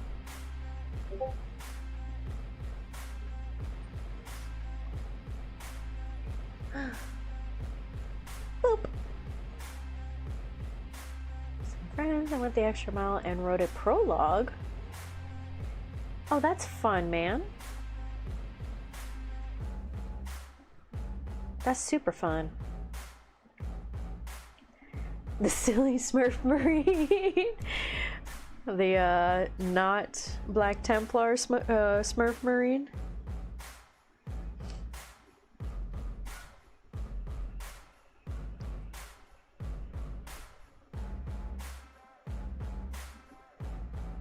Boop. Some friends, I went the extra mile and wrote a prologue. Oh, that's fun, man. That's super fun. The silly Smurf Marine. The not Black Templar Smurf Marine.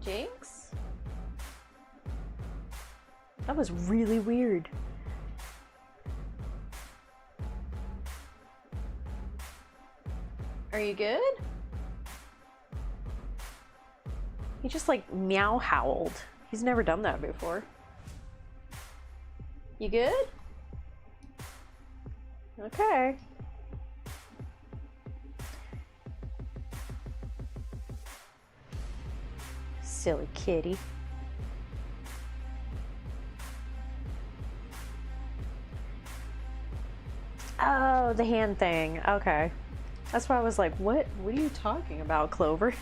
Jinx? That was really weird. Are you good? He just like meow howled. He's never done that before. You good? Okay. Silly kitty. Oh, the hand thing. Okay. That's why I was like, what are you talking about, Clover?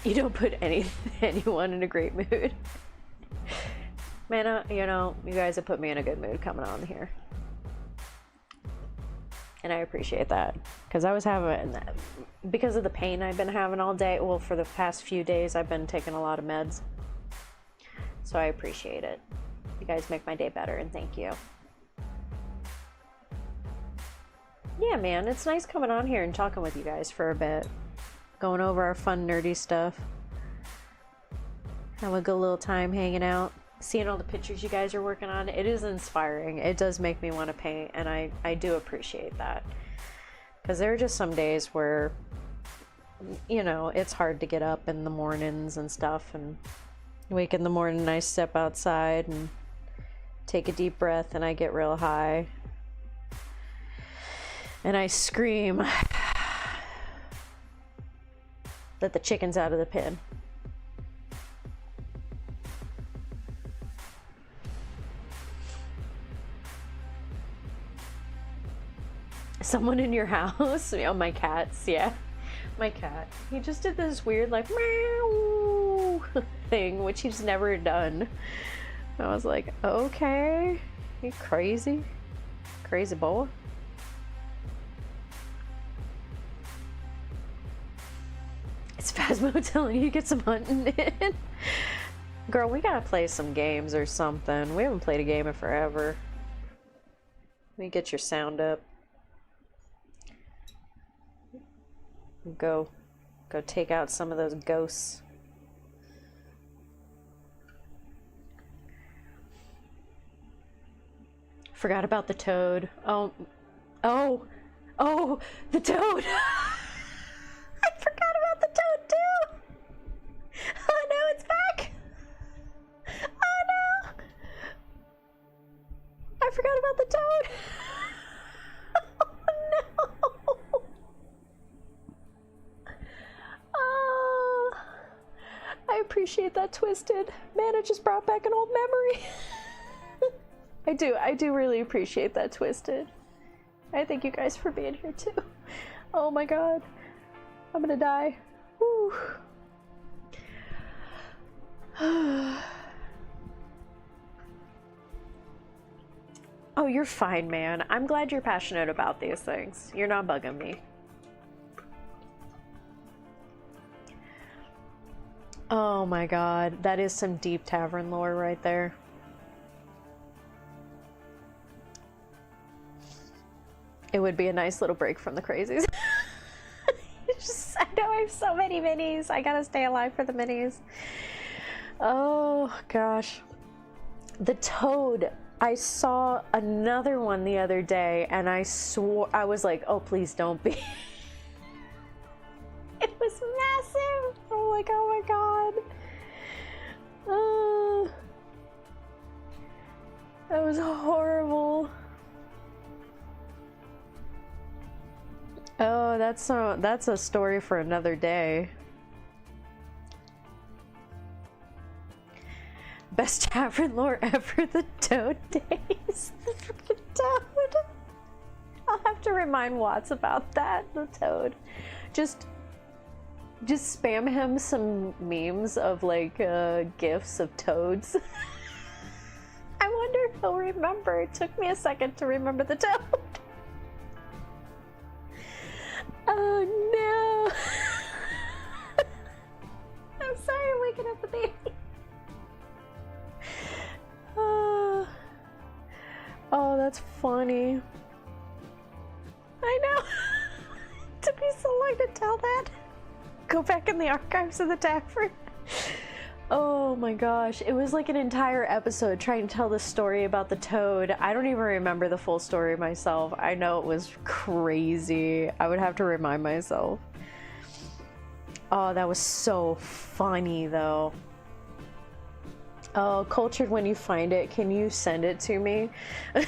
You don't put anyone in a great mood. Man, you know, you guys have put me in a good mood coming on here. And I appreciate that. Because I was having, because of the pain I've been having all day, well, for the past few days, I've been taking a lot of meds. So I appreciate it. You guys make my day better, and thank you. Yeah, man, it's nice coming on here and talking with you guys for a bit. Going over our fun, nerdy stuff. Have a good little time hanging out. Seeing all the pictures you guys are working on, it is inspiring. It does make me want to paint, and I do appreciate that. Because there are just some days where, you know, it's hard to get up in the mornings and stuff, and wake in the morning and I step outside and take a deep breath and I get real high. And I scream, let the chicken's out of the pen. Someone in your house? Oh, my cats, yeah. My cat. He just did this weird, like, meow thing, which he's never done. I was like, okay, you crazy? Crazy boy. It's Phasmo telling you to get some hunting in. Girl, we gotta play some games or something. We haven't played a game in forever. Let me get your sound up. Go take out some of those ghosts. Forgot about the toad. Oh, the toad. I forgot about the toad too. Oh no, it's back. Oh no. I forgot about the toad. I appreciate that, Twisted. Man, it just brought back an old memory. I do really appreciate that, Twisted. I thank you guys for being here too. Oh my god. I'm gonna die. Whew. Oh, you're fine, man. I'm glad you're passionate about these things. You're not bugging me. Oh my god, that is some deep tavern lore right there. It would be a nice little break from the crazies. It's just, I know I have so many minis. I gotta stay alive for the minis. Oh gosh. The toad. I saw another one the other day and I swore, I was like, oh please don't be. It was massive. I'm like, oh my god. That was horrible. Oh, that's a story for another day. Best tavern lore ever, the toad days. The freaking toad. I'll have to remind Watts about that, the toad. Just spam him some memes of like gifs of toads. I wonder if he'll remember. It took me a second to remember the toad. Oh no. I'm sorry, I'm waking up the baby. Oh, that's funny. I know. It took me so long to tell that. Go back in the archives of the tavern. Oh my gosh, it was like an entire episode trying to tell the story about the toad. I don't even remember the full story myself. I know it was crazy. I would have to remind myself. Oh, that was so funny though. Oh, Cultured, when you find it, can you send it to me? I'm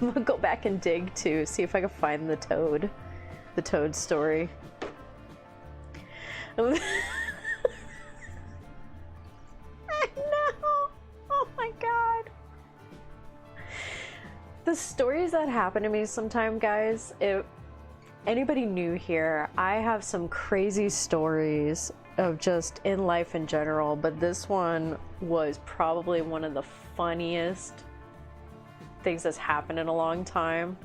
gonna go back and dig too, see if I can find the toad story. I know. Oh my god. The stories that happen to me sometimes, guys, if anybody new here, I have some crazy stories of just in life in general, but this one was probably one of the funniest things that's happened in a long time.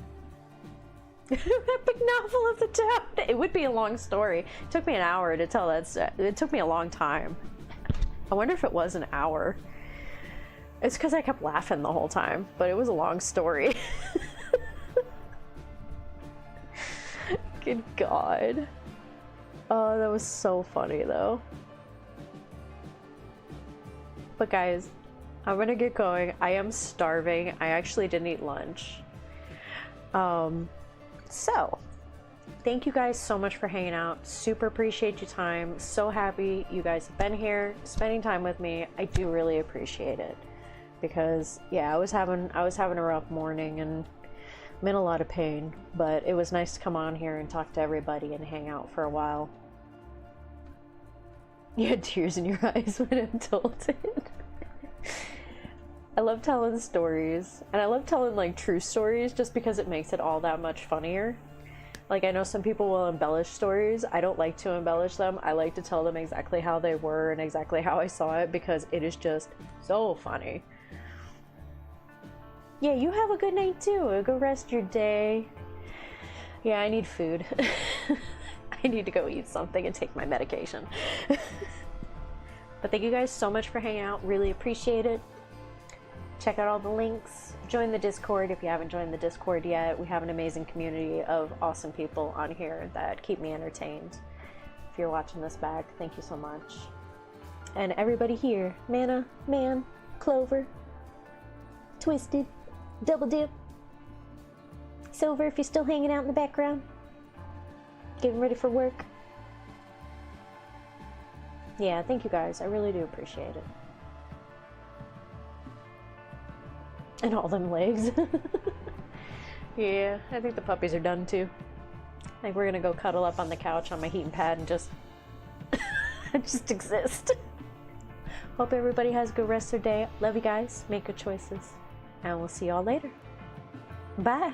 Epic novel of the toad. It would be a long story. It took me an hour to tell that. It took me a long time. I wonder if it was an hour. It's because I kept laughing the whole time, but it was a long story. Good God. Oh, that was so funny though. But guys, I'm gonna get going. I am starving. I actually didn't eat lunch. So thank you guys so much for hanging out. Super appreciate your time. So happy you guys have been here, spending time with me. I do really appreciate it because yeah, I was having a rough morning and I'm in a lot of pain, but it was nice to come on here and talk to everybody and hang out for a while. You had tears in your eyes when I told it. I love telling stories, and I love telling like true stories just because it makes it all that much funnier. Like, I know some people will embellish stories. I don't like to embellish them. I like to tell them exactly how they were and exactly how I saw it because it is just so funny. Yeah, you have a good night too. Go rest your day. Yeah, I need food. I need to go eat something and take my medication. But thank you guys so much for hanging out. Really appreciate it. Check out all the links. Join the Discord if you haven't joined the Discord yet. We have an amazing community of awesome people on here that keep me entertained. If you're watching this back, thank you so much. And everybody here, Mana, Man, Clover, Twisted, Double Dip, Silver, if you're still hanging out in the background, getting ready for work. Yeah, thank you guys. I really do appreciate it. And all them legs. Yeah, I think the puppies are done too. I think we're gonna go cuddle up on the couch on my heating pad and just just exist. Hope everybody has a good rest of their day. Love you guys. Make good choices. And we'll see y'all later. Bye.